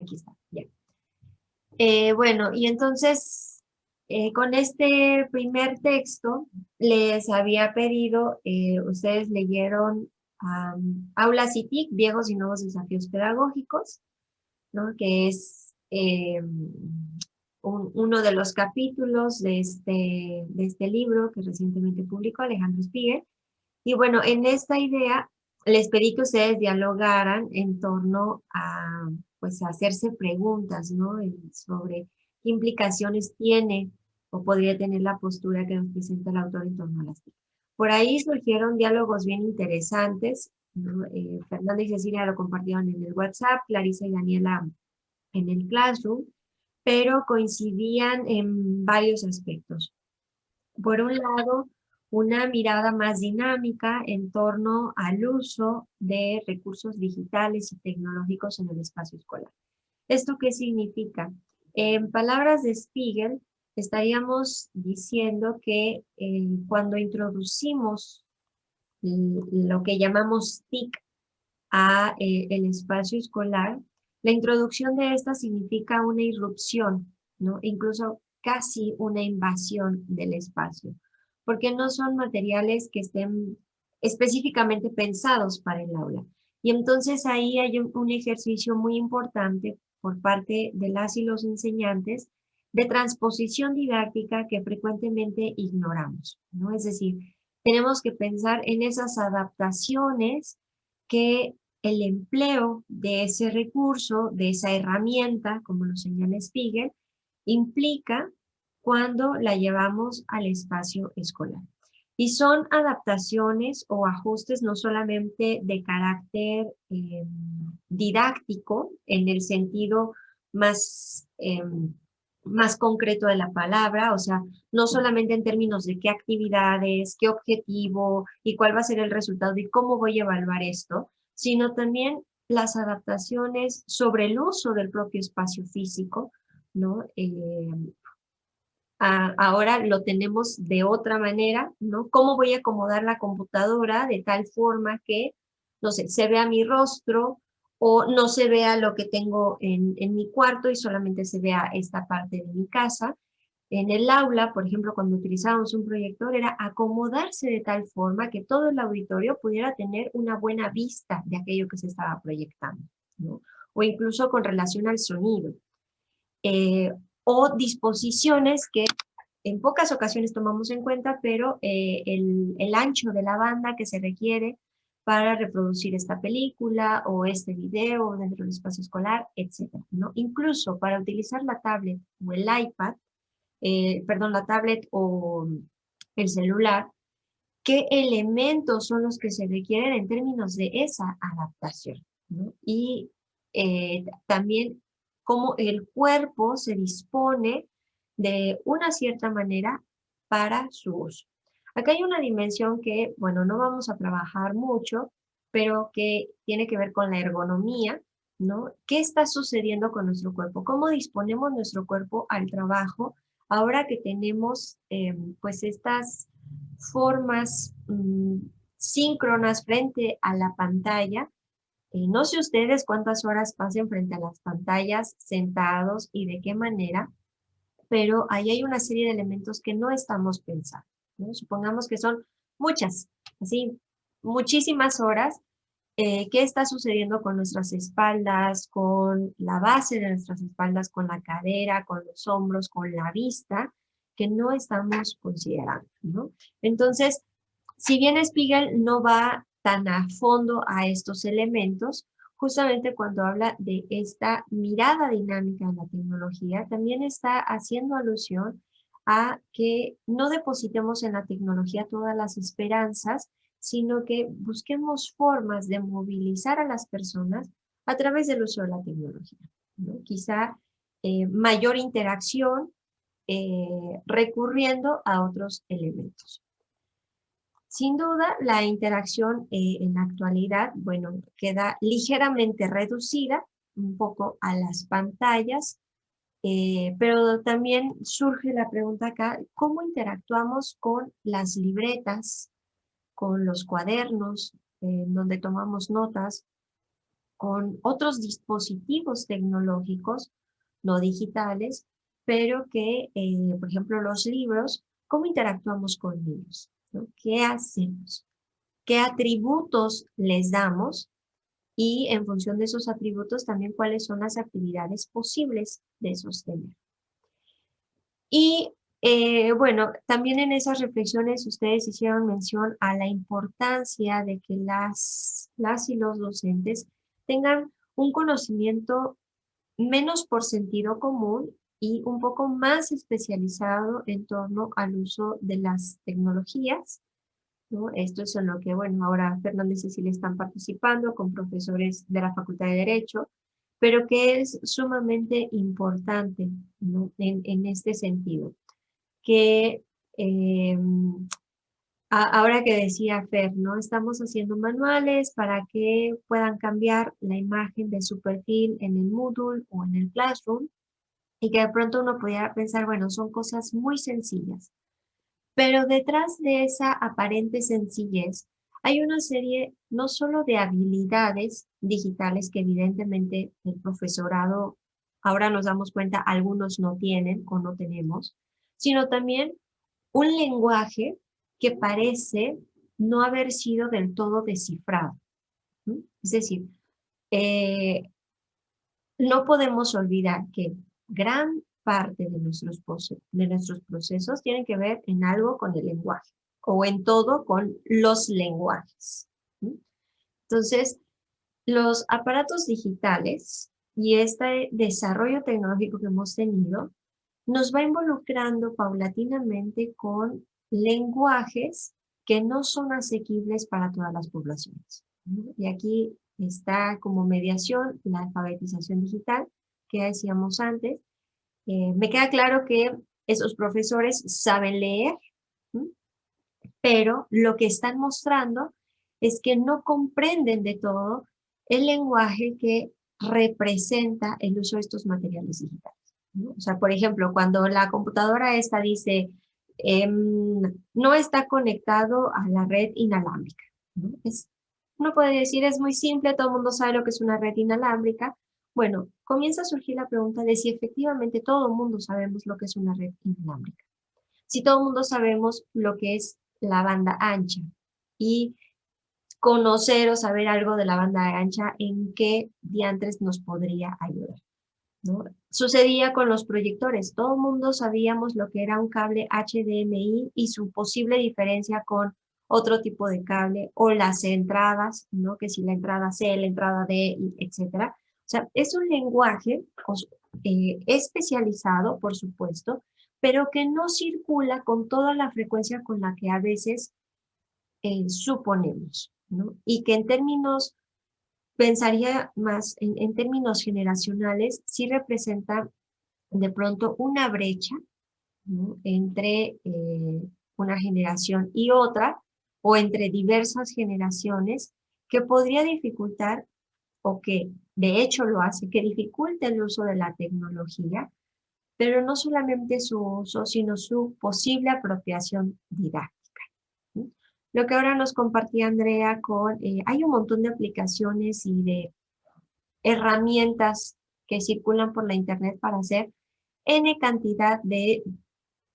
Aquí está, ya. Bueno, y entonces, con este primer texto, les había pedido, ustedes leyeron Aulas y TIC, Viejos y Nuevos Desafíos Pedagógicos, ¿no? Que es uno de los capítulos de este libro que recientemente publicó Alejandro Spiegel. Y bueno, en esta idea les pedí que ustedes dialogaran en torno a, pues, a hacerse preguntas, ¿no? Sobre qué implicaciones tiene o podría tener la postura que nos presenta el autor en torno a las TIC. Por ahí surgieron diálogos bien interesantes, ¿no? Fernanda y Cecilia lo compartieron en el WhatsApp, Clarisa y Daniela en el Classroom, pero coincidían en varios aspectos. Por un lado, una mirada más dinámica en torno al uso de recursos digitales y tecnológicos en el espacio escolar. ¿Esto qué significa? En palabras de Spiegel, estaríamos diciendo que cuando introducimos lo que llamamos TIC a el espacio escolar, la introducción de esta significa una irrupción, ¿no? Incluso casi una invasión del espacio, porque no son materiales que estén específicamente pensados para el aula. Y entonces ahí hay un ejercicio muy importante por parte de las y los enseñantes de transposición didáctica que frecuentemente ignoramos, ¿no? Es decir, tenemos que pensar en esas adaptaciones que el empleo de ese recurso, de esa herramienta, como lo señala Spiegel, implica cuando la llevamos al espacio escolar. Y son adaptaciones o ajustes no solamente de carácter didáctico, en el sentido más, más concreto de la palabra, o sea, no solamente en términos de qué actividades, qué objetivo y cuál va a ser el resultado y cómo voy a evaluar esto, sino también las adaptaciones sobre el uso del propio espacio físico, ¿no? Ahora lo tenemos de otra manera, ¿no? ¿Cómo voy a acomodar la computadora de tal forma que, no sé, se vea mi rostro o no se vea lo que tengo en mi cuarto y solamente se vea esta parte de mi casa? En el aula, por ejemplo, cuando utilizábamos un proyector, era acomodarse de tal forma que todo el auditorio pudiera tener una buena vista de aquello que se estaba proyectando, ¿no? O incluso con relación al sonido. O disposiciones que en pocas ocasiones tomamos en cuenta, pero el ancho de la banda que se requiere para reproducir esta película o este video dentro del espacio escolar, etcétera, ¿no? Incluso para utilizar la tablet o el iPad, perdón, la tablet o el celular, qué elementos son los que se requieren en términos de esa adaptación, ¿no? Y también cómo el cuerpo se dispone de una cierta manera para su uso. Acá hay una dimensión que, bueno, no vamos a trabajar mucho, pero que tiene que ver con la ergonomía, ¿no? ¿Qué está sucediendo con nuestro cuerpo? ¿Cómo disponemos nuestro cuerpo al trabajo ahora que tenemos, pues, estas formas síncronas frente a la pantalla? No sé ustedes cuántas horas pasen frente a las pantallas sentados y de qué manera, pero ahí hay una serie de elementos que no estamos pensando, ¿no? Supongamos que son muchas, así, muchísimas horas. ¿Qué está sucediendo con nuestras espaldas, con la base de nuestras espaldas, con la cadera, con los hombros, con la vista, que no estamos considerando, ¿no? Entonces, si bien Spiegel no va tan a fondo a estos elementos, justamente cuando habla de esta mirada dinámica en la tecnología, también está haciendo alusión a que no depositemos en la tecnología todas las esperanzas, sino que busquemos formas de movilizar a las personas a través del uso de la tecnología, ¿no? Quizá mayor interacción recurriendo a otros elementos. Sin duda, la interacción en la actualidad, bueno, queda ligeramente reducida un poco a las pantallas, pero también surge la pregunta acá, ¿cómo interactuamos con las libretas, con los cuadernos, donde tomamos notas? con otros dispositivos tecnológicos, no digitales, pero que, por ejemplo, los libros, ¿cómo interactuamos con ellos? ¿No? ¿Qué hacemos? ¿Qué atributos les damos? Y en función de esos atributos también cuáles son las actividades posibles de sostener. Y bueno, también en esas reflexiones ustedes hicieron mención a la importancia de que las y los docentes tengan un conocimiento menos por sentido común y un poco más especializado en torno al uso de las tecnologías, ¿no? Esto es en lo que, bueno, ahora Fernández y Cecilia están participando con profesores de la Facultad de Derecho, pero que es sumamente importante, ¿no? En este sentido, que eh, ahora que decía Fer, ¿no? Estamos haciendo manuales para que puedan cambiar la imagen de su perfil en el Moodle o en el Classroom, y que de pronto uno pudiera pensar, bueno, son cosas muy sencillas. Pero detrás de esa aparente sencillez hay una serie no solo de habilidades digitales que evidentemente el profesorado, ahora nos damos cuenta, algunos no tienen o no tenemos, sino también un lenguaje que parece no haber sido del todo descifrado. ¿Mm? Es decir, eh, no podemos olvidar que gran parte de nuestros procesos tienen que ver en algo con el lenguaje o en todo con los lenguajes. ¿Sí? Entonces, los aparatos digitales y este desarrollo tecnológico que hemos tenido nos va involucrando paulatinamente con lenguajes que no son asequibles para todas las poblaciones, ¿no? Y aquí está como mediación la alfabetización digital que decíamos antes. Me queda claro que esos profesores saben leer, ¿sí? Pero lo que están mostrando es que no comprenden de todo el lenguaje que representa el uso de estos materiales digitales, ¿no? O sea, por ejemplo, cuando la computadora esta dice no está conectado a la red inalámbrica, ¿no? Uno puede decir, es muy simple, todo el mundo sabe lo que es una red inalámbrica. Bueno, comienza a surgir la pregunta de si efectivamente todo el mundo sabemos lo que es una red inalámbrica. Si todo el mundo sabemos lo que es la banda ancha y conocer o saber algo de la banda ancha, ¿en qué diantres nos podría ayudar? ¿No? Sucedía con los proyectores. Todo el mundo sabíamos lo que era un cable HDMI y su posible diferencia con otro tipo de cable o las entradas, ¿no? Que si la entrada C, la entrada D, etcétera. O sea, es un lenguaje especializado, por supuesto, pero que no circula con toda la frecuencia con la que a veces suponemos, ¿no? Y que en términos, pensaría más en términos generacionales, sí representa de pronto una brecha, ¿no? Entre una generación y otra, o entre diversas generaciones, que podría dificultar, o que de hecho lo hace, que dificulte el uso de la tecnología, pero no solamente su uso, sino su posible apropiación didáctica, ¿sí? Lo que ahora nos compartía Andrea hay un montón de aplicaciones y de herramientas que circulan por la internet para hacer N cantidad de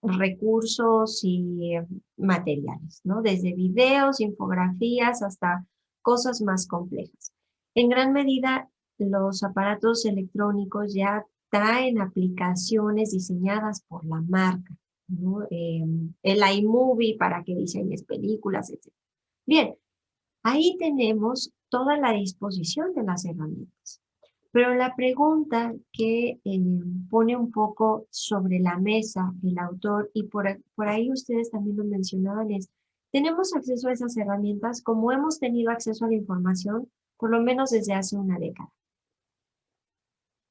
recursos y materiales, ¿no? Desde videos, infografías, hasta cosas más complejas. En gran medida, los aparatos electrónicos ya traen aplicaciones diseñadas por la marca, ¿no? El iMovie para que diseñes películas, etc. Bien, ahí tenemos toda la disposición de las herramientas. Pero la pregunta que pone un poco sobre la mesa el autor, y por ahí ustedes también lo mencionaban, es, ¿tenemos acceso a esas herramientas como hemos tenido acceso a la información por lo menos desde hace una década?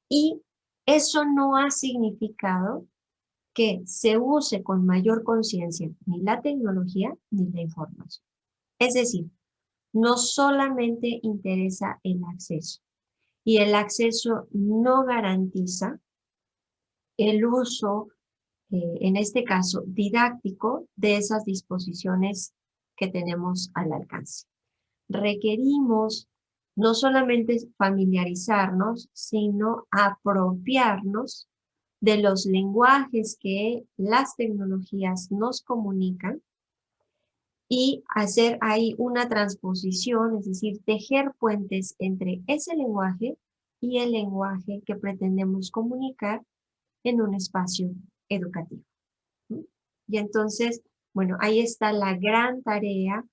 Y eso no ha significado que se use con mayor conciencia ni la tecnología ni la información. Es decir, no solamente interesa el acceso, y el acceso no garantiza el uso, en este caso didáctico, de esas disposiciones que tenemos al alcance. Requerimos no solamente es familiarizarnos, sino apropiarnos de los lenguajes que las tecnologías nos comunican y hacer ahí una transposición, es decir, tejer puentes entre ese lenguaje y el lenguaje que pretendemos comunicar en un espacio educativo. ¿Sí? Y entonces, bueno, ahí está la gran tarea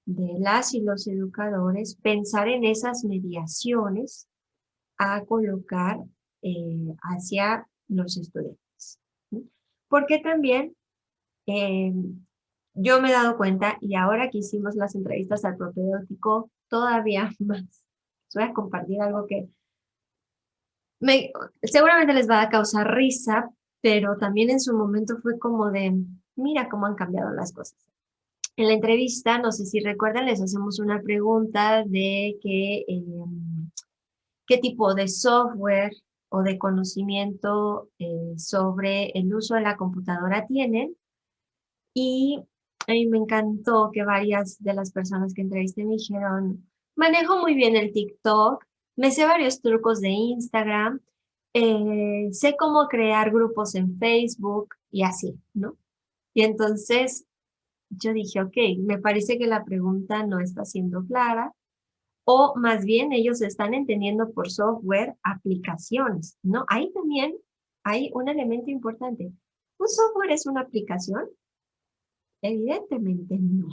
de las y los educadores, pensar en esas mediaciones a colocar hacia los estudiantes. ¿Sí? Porque también eh, yo me he dado cuenta, y ahora que hicimos las entrevistas al propedéutico, todavía más. Les voy a compartir algo que me, seguramente les va a causar risa, pero también en su momento fue como de, mira cómo han cambiado las cosas. En la entrevista, no sé si recuerdan, les hacemos una pregunta de qué tipo de software o de conocimiento sobre el uso de la computadora tienen. Y a mí me encantó que varias de las personas que entrevisté me dijeron, manejo muy bien el TikTok, me sé varios trucos de Instagram, sé cómo crear grupos en Facebook y así, ¿no? Y entonces yo dije, ok, me parece que la pregunta no está siendo clara, o más bien ellos están entendiendo por software aplicaciones, ¿no? Ahí también hay un elemento importante. ¿Un software es una aplicación? Evidentemente no.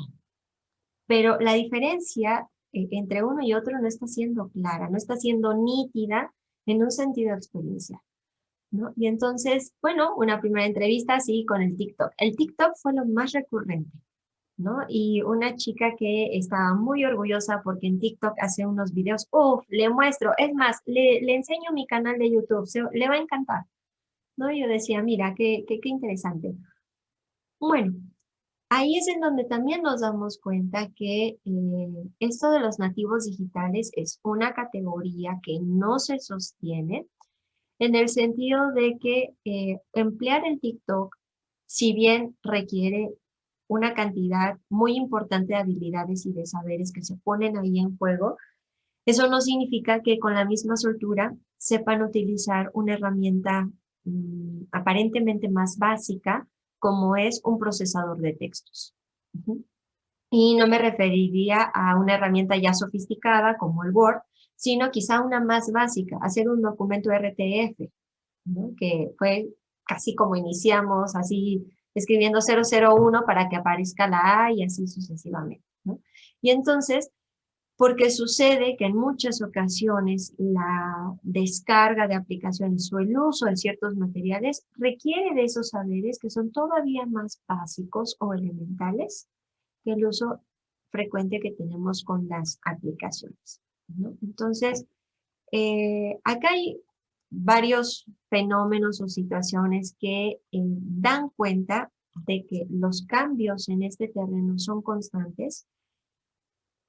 Pero la diferencia entre uno y otro no está siendo clara, no está siendo nítida en un sentido experiencial, ¿no? Y entonces, bueno, una primera entrevista, sí, con el TikTok. El TikTok fue lo más recurrente, ¿no? Y una chica que estaba muy orgullosa porque en TikTok hace unos videos, uff, le muestro, es más, le enseño mi canal de YouTube, le va a encantar, ¿no? Y yo decía, mira, qué interesante. Bueno, ahí es en donde también nos damos cuenta que esto de los nativos digitales es una categoría que no se sostiene en el sentido de que emplear el TikTok, si bien requiere una cantidad muy importante de habilidades y de saberes que se ponen ahí en juego, eso no significa que con la misma soltura sepan utilizar una herramienta aparentemente más básica como es un procesador de textos. Ujú. Y no me referiría a una herramienta ya sofisticada como el Word, sino quizá una más básica, hacer un documento RTF, ¿no? Que fue casi como iniciamos, así escribiendo 001 para que aparezca la A y así sucesivamente, ¿no? Y entonces, porque sucede que en muchas ocasiones la descarga de aplicaciones o el uso de ciertos materiales requiere de esos saberes que son todavía más básicos o elementales que el uso frecuente que tenemos con las aplicaciones, ¿no? Entonces, acá hay varios fenómenos o situaciones que dan cuenta de que los cambios en este terreno son constantes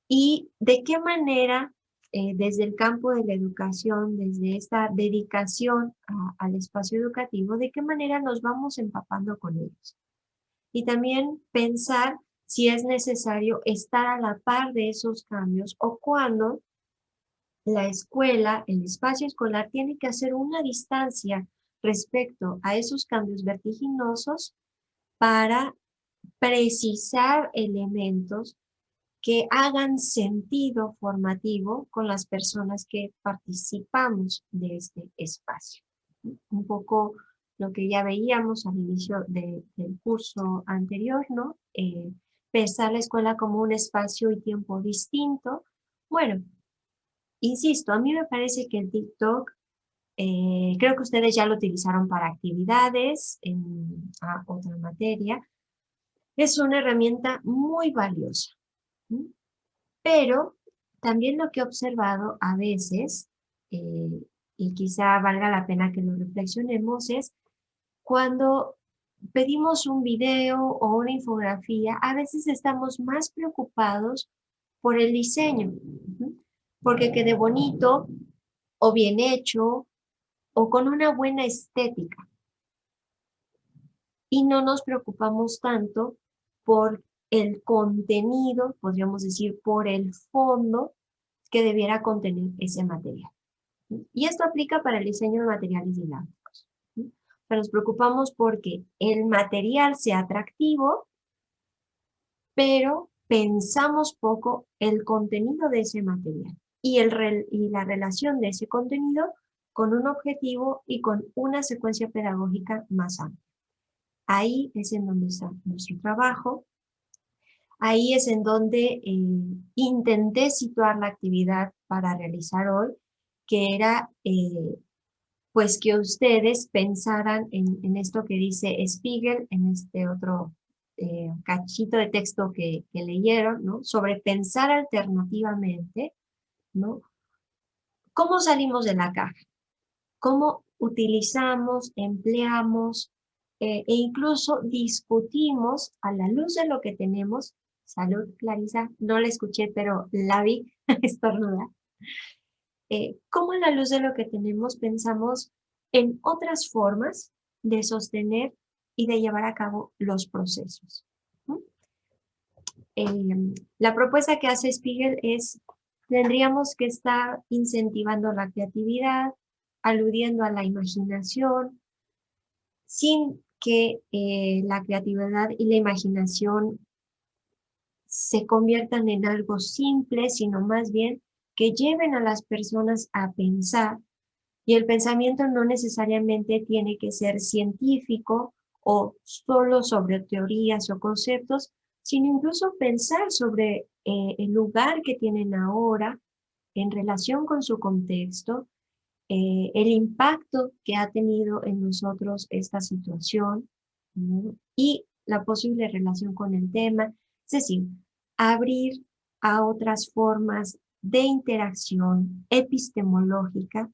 y de qué manera desde el campo de la educación, desde esta dedicación al espacio educativo, de qué manera nos vamos empapando con ellos. Y también pensar si es necesario estar a la par de esos cambios o cuando la escuela, el espacio escolar, tiene que hacer una distancia respecto a esos cambios vertiginosos para precisar elementos que hagan sentido formativo con las personas que participamos de este espacio. Un poco lo que ya veíamos al inicio del curso anterior, ¿no? Pensar la escuela como un espacio y tiempo distinto. Bueno, insisto, a mí me parece que el TikTok, creo que ustedes ya lo utilizaron para actividades en otra materia, es una herramienta muy valiosa. ¿Sí? Pero también lo que he observado a veces, eh, y quizá valga la pena que lo reflexionemos, es cuando pedimos un video o una infografía, a veces estamos más preocupados por el diseño, ¿sí? Porque quede bonito o bien hecho o con una buena estética. Y no nos preocupamos tanto por el contenido, podríamos decir por el fondo, que debiera contener ese material. Y esto aplica para el diseño de materiales didácticos. Pero nos preocupamos porque el material sea atractivo, pero pensamos poco el contenido de ese material y la relación de ese contenido con un objetivo y con una secuencia pedagógica más amplia. Ahí es en donde está nuestro trabajo. Ahí es en donde intenté situar la actividad para realizar hoy, que era pues que ustedes pensaran en esto que dice Spiegel, en este otro cachito de texto que leyeron, ¿no? Sobre pensar alternativamente, ¿no? ¿Cómo salimos de la caja? ¿Cómo utilizamos, empleamos e incluso discutimos a la luz de lo que tenemos? Salud, Clarisa, no la escuché, pero la vi estornuda. ¿Cómo a la luz de lo que tenemos pensamos en otras formas de sostener y de llevar a cabo los procesos? ¿Mm? La propuesta que hace Spiegel es, tendríamos que estar incentivando la creatividad, aludiendo a la imaginación, sin que la creatividad y la imaginación se conviertan en algo simple, sino más bien que lleven a las personas a pensar. Y el pensamiento no necesariamente tiene que ser científico o solo sobre teorías o conceptos, sino incluso pensar sobre el lugar que tienen ahora en relación con su contexto, el impacto que ha tenido en nosotros esta situación, ¿no? Y la posible relación con el tema, es decir, abrir a otras formas de interacción epistemológica,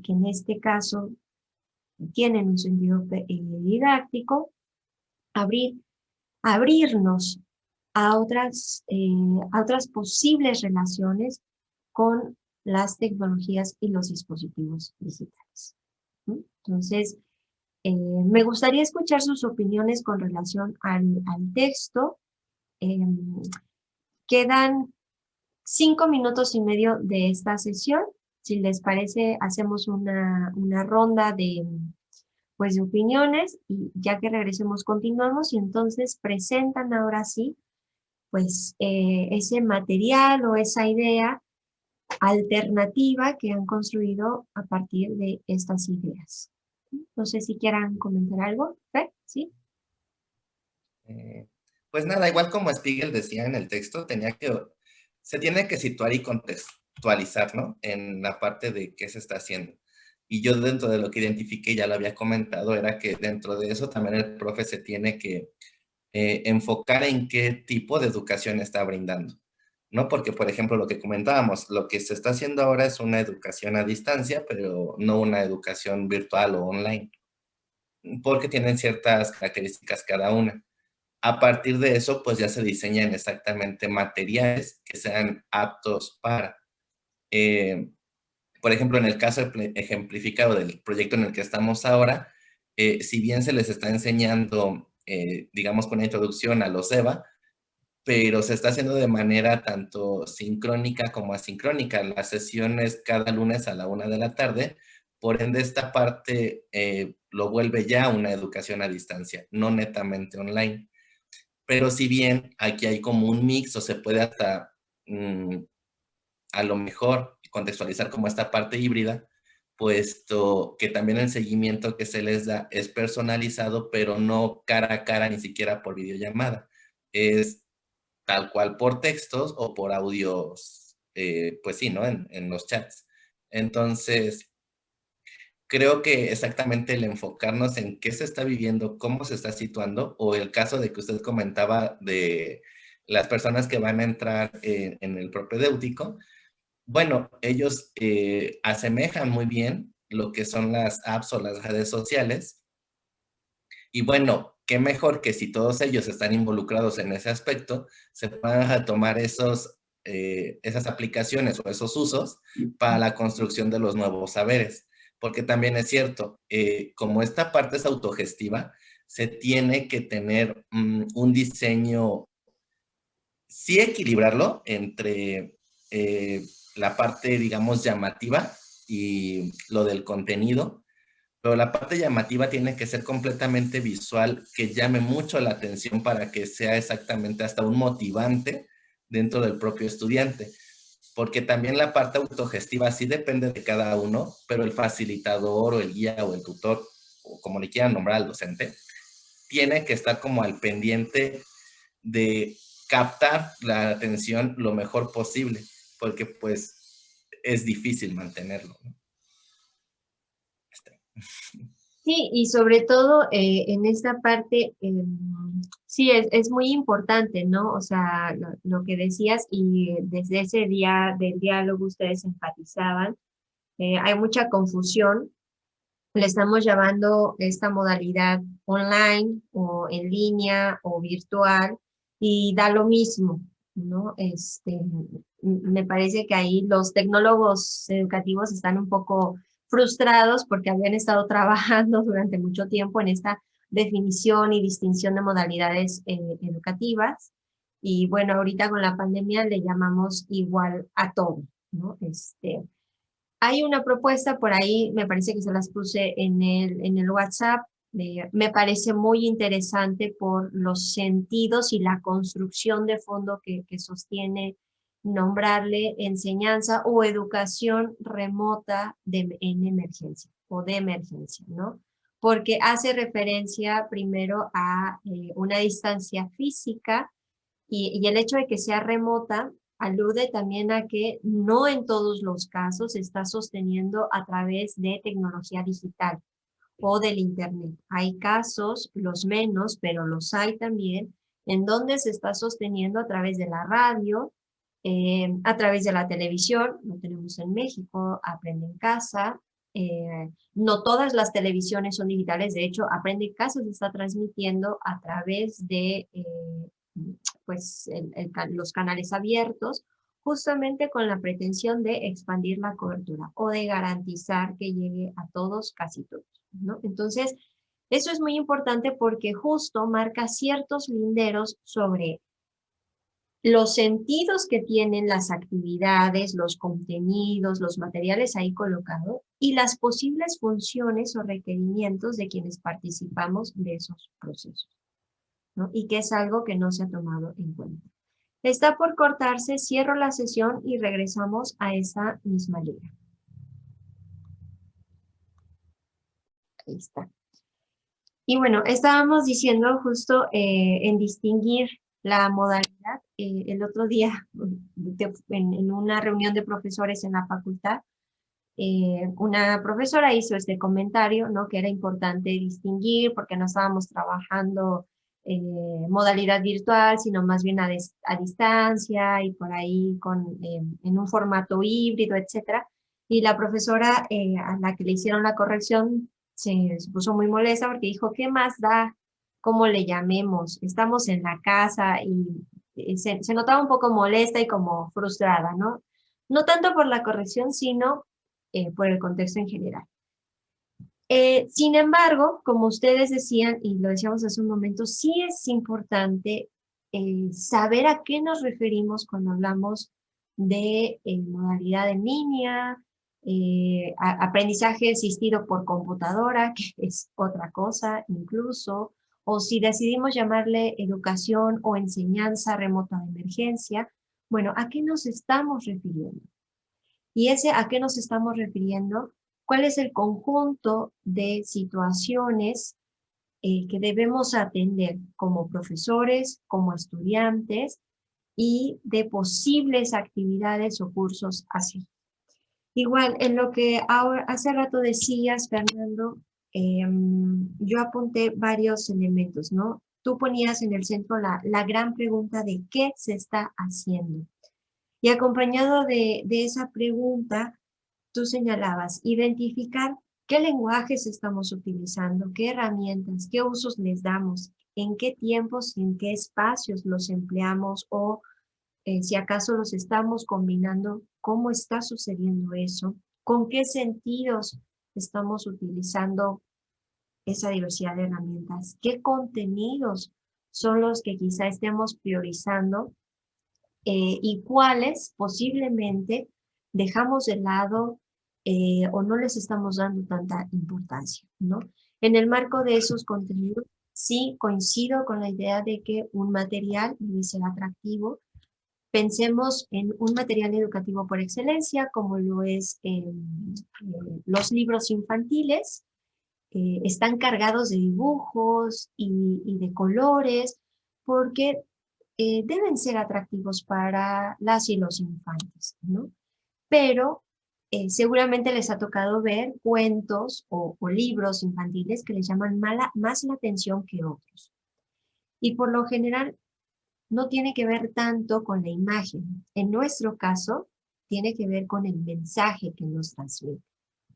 que en este caso tienen un sentido didáctico, abrir, abrirnos a otras posibles relaciones con las tecnologías y los dispositivos digitales. Entonces, me gustaría escuchar sus opiniones con relación al texto. Quedan 5 minutos y medio de esta sesión. Si les parece, hacemos una ronda pues, de opiniones y ya que regresemos continuamos y entonces presentan ahora sí pues ese material o esa idea alternativa que han construido a partir de estas ideas. No sé si quieran comentar algo. ¿Fer? ¿Sí? Eh, pues nada, igual como Spiegel decía en el texto, se tiene que situar y contextualizar, ¿no? En la parte de qué se está haciendo. Y yo dentro de lo que identifiqué, ya lo había comentado, era que dentro de eso también el profe se tiene que enfocar en qué tipo de educación está brindando, ¿no? Porque, por ejemplo, lo que comentábamos, lo que se está haciendo ahora es una educación a distancia, pero no una educación virtual o online, porque tienen ciertas características cada una. A partir de eso, pues ya se diseñan exactamente materiales que sean aptos para. Eh, por ejemplo, en el caso ejemplificado del proyecto en el que estamos ahora, si bien se les está enseñando, digamos, con una introducción a los EVA, pero se está haciendo de manera tanto sincrónica como asincrónica. Las sesiones cada lunes a la 1 de la tarde, por ende esta parte lo vuelve ya una educación a distancia, no netamente online. Pero si bien aquí hay como un mix o se puede hasta a lo mejor contextualizar como esta parte híbrida, puesto que también el seguimiento que se les da es personalizado, pero no cara a cara, ni siquiera por videollamada. Es tal cual por textos o por audios, pues sí, ¿no? En los chats. Entonces, creo que exactamente el enfocarnos en qué se está viviendo, cómo se está situando, o el caso de que usted comentaba de las personas que van a entrar en el propedéutico, bueno, ellos asemejan muy bien lo que son las apps o las redes sociales. Y bueno, qué mejor que si todos ellos están involucrados en ese aspecto, se puedan tomar esas aplicaciones o esos usos para la construcción de los nuevos saberes. Porque también es cierto, como esta parte es autogestiva, se tiene que tener un diseño, sí equilibrarlo entre la parte, digamos, llamativa y lo del contenido, pero la parte llamativa tiene que ser completamente visual, que llame mucho la atención para que sea exactamente hasta un motivante dentro del propio estudiante. Porque también la parte autogestiva sí depende de cada uno, pero el facilitador o el guía o el tutor, o como le quieran nombrar al docente, tiene que estar como al pendiente de captar la atención lo mejor posible, porque pues es difícil mantenerlo, ¿no? Sí, y sobre todo en esta parte, sí, es muy importante, ¿no? O sea, lo que decías y desde ese día del diálogo ustedes enfatizaban, hay mucha confusión, le estamos llamando esta modalidad online o en línea o virtual y da lo mismo, ¿no? Me parece que ahí los tecnólogos educativos están un poco frustrados porque habían estado trabajando durante mucho tiempo en esta definición y distinción de modalidades educativas. Y bueno, ahorita con la pandemia le llamamos igual a todo, ¿no? Hay una propuesta por ahí, me parece que se las puse en el WhatsApp, me parece muy interesante por los sentidos y la construcción de fondo que sostiene nombrarle enseñanza o educación remota en emergencia o de emergencia, ¿no? Porque hace referencia primero a una distancia física y el hecho de que sea remota alude también a que no en todos los casos se está sosteniendo a través de tecnología digital o del Internet. Hay casos, los menos, pero los hay también, en donde se está sosteniendo a través de la radio, a través de la televisión, lo tenemos en México, Aprende en Casa, no todas las televisiones son digitales, de hecho, Aprende en Casa se está transmitiendo a través de pues, los canales abiertos, justamente con la pretensión de expandir la cobertura o de garantizar que llegue a todos, casi todos, ¿no? Entonces, eso es muy importante porque justo marca ciertos linderos sobre los sentidos que tienen las actividades, los contenidos, los materiales ahí colocados y las posibles funciones o requerimientos de quienes participamos de esos procesos, ¿no? Y que es algo que no se ha tomado en cuenta. Está por cortarse, cierro la sesión y regresamos a esa misma liga. Ahí está. Y bueno, estábamos diciendo justo en distinguir la modalidad. El otro día, en una reunión de profesores en la facultad, una profesora hizo este comentario, ¿no? Que era importante distinguir porque no estábamos trabajando modalidad virtual, sino más bien a distancia y por ahí en un formato híbrido, etcétera. Y la profesora a la que le hicieron la corrección se puso muy molesta porque dijo, ¿qué más da cómo le llamemos? Estamos en la casa y se notaba un poco molesta y como frustrada, ¿no? No tanto por la corrección, sino por el contexto en general. Sin embargo, como ustedes decían, y lo decíamos hace un momento, sí es importante saber a qué nos referimos cuando hablamos de modalidad en línea, aprendizaje asistido por computadora, que es otra cosa incluso, o si decidimos llamarle educación o enseñanza remota de emergencia, bueno, ¿a qué nos estamos refiriendo? Y ese a qué nos estamos refiriendo, cuál es el conjunto de situaciones que debemos atender como profesores, como estudiantes y de posibles actividades o cursos así. Igual, en lo que ahora, hace rato decías, Fernando, yo apunté varios elementos, ¿no? Tú ponías en el centro la gran pregunta de qué se está haciendo. Y acompañado de esa pregunta, tú señalabas, identificar qué lenguajes estamos utilizando, qué herramientas, qué usos les damos, en qué tiempos y en qué espacios los empleamos o si acaso los estamos combinando, cómo está sucediendo eso, con qué sentidos estamos utilizando esa diversidad de herramientas, qué contenidos son los que quizá estemos priorizando y cuáles posiblemente dejamos de lado o no les estamos dando tanta importancia, ¿no? En el marco de esos contenidos, sí coincido con la idea de que un material debe ser atractivo. Pensemos en un material educativo por excelencia, como lo es los libros infantiles. Están cargados de dibujos y de colores, porque deben ser atractivos para las y los infantes, ¿no? Pero seguramente les ha tocado ver cuentos o libros infantiles que les llaman más la atención que otros. Y por lo general no tiene que ver tanto con la imagen. En nuestro caso, tiene que ver con el mensaje que nos transmite.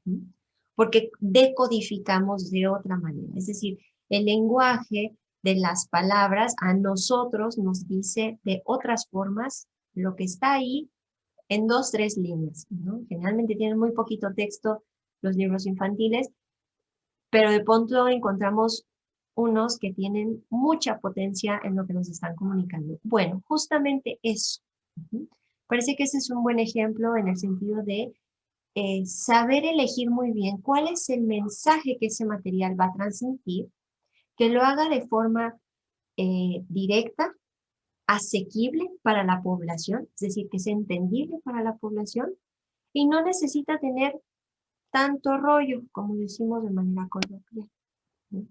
¿Sí? Porque decodificamos de otra manera. Es decir, el lenguaje de las palabras a nosotros nos dice de otras formas lo que está ahí en 2, 3 líneas, ¿no? Generalmente tienen muy poquito texto los libros infantiles, pero de pronto encontramos unos que tienen mucha potencia en lo que nos están comunicando. Bueno, justamente eso. Parece que ese es un buen ejemplo en el sentido de saber elegir muy bien cuál es el mensaje que ese material va a transmitir, que lo haga de forma directa, asequible para la población, es decir, que sea entendible para la población y no necesita tener tanto rollo, como decimos de manera coloquial, ¿no?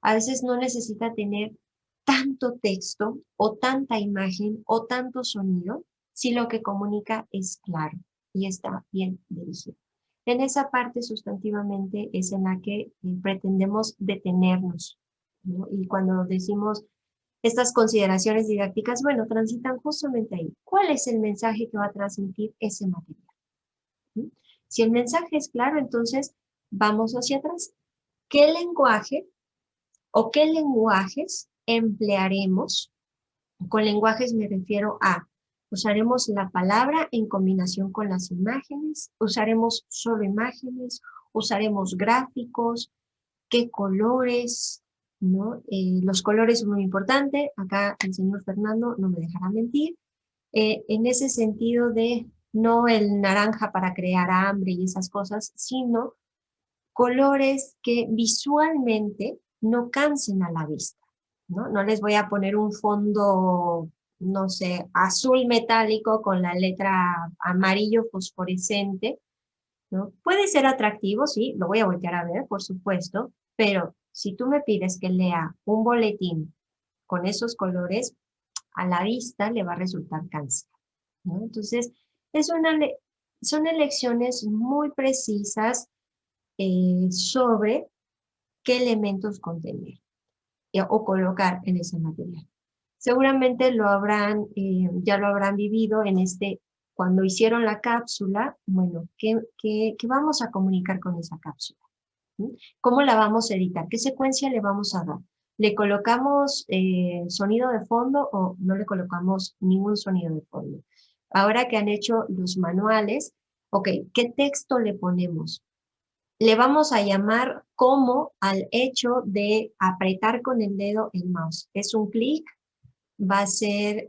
A veces no necesita tener tanto texto o tanta imagen o tanto sonido si lo que comunica es claro y está bien dirigido. En esa parte sustantivamente es en la que pretendemos detenernos, ¿no? Y cuando decimos estas consideraciones didácticas, bueno, transitan justamente ahí. ¿Cuál es el mensaje que va a transmitir ese material? ¿Mm? Si el mensaje es claro, entonces vamos hacia atrás. ¿Qué lenguaje o qué lenguajes emplearemos? Con lenguajes me refiero a, usaremos la palabra en combinación con las imágenes, usaremos solo imágenes, usaremos gráficos, qué colores, ¿no? Los colores son muy importantes, acá el señor Fernando no me dejará mentir, en ese sentido de no el naranja para crear hambre y esas cosas, sino colores que visualmente no cansen a la vista, ¿no? No les voy a poner un fondo, no sé, azul metálico con la letra amarillo fosforescente, ¿no? Puede ser atractivo, sí, lo voy a voltear a ver, por supuesto, pero si tú me pides que lea un boletín con esos colores, a la vista le va a resultar cansado, ¿no? Entonces, es son elecciones muy precisas sobre qué elementos contener o colocar en ese material. Seguramente ya lo habrán vivido en cuando hicieron la cápsula, bueno, ¿qué vamos a comunicar con esa cápsula? ¿Mm? ¿Cómo la vamos a editar? ¿Qué secuencia le vamos a dar? ¿Le colocamos sonido de fondo o no le colocamos ningún sonido de fondo? Ahora que han hecho los manuales, ok, ¿qué texto le ponemos? Le vamos a llamar como al hecho de apretar con el dedo el mouse. Es un clic, va a ser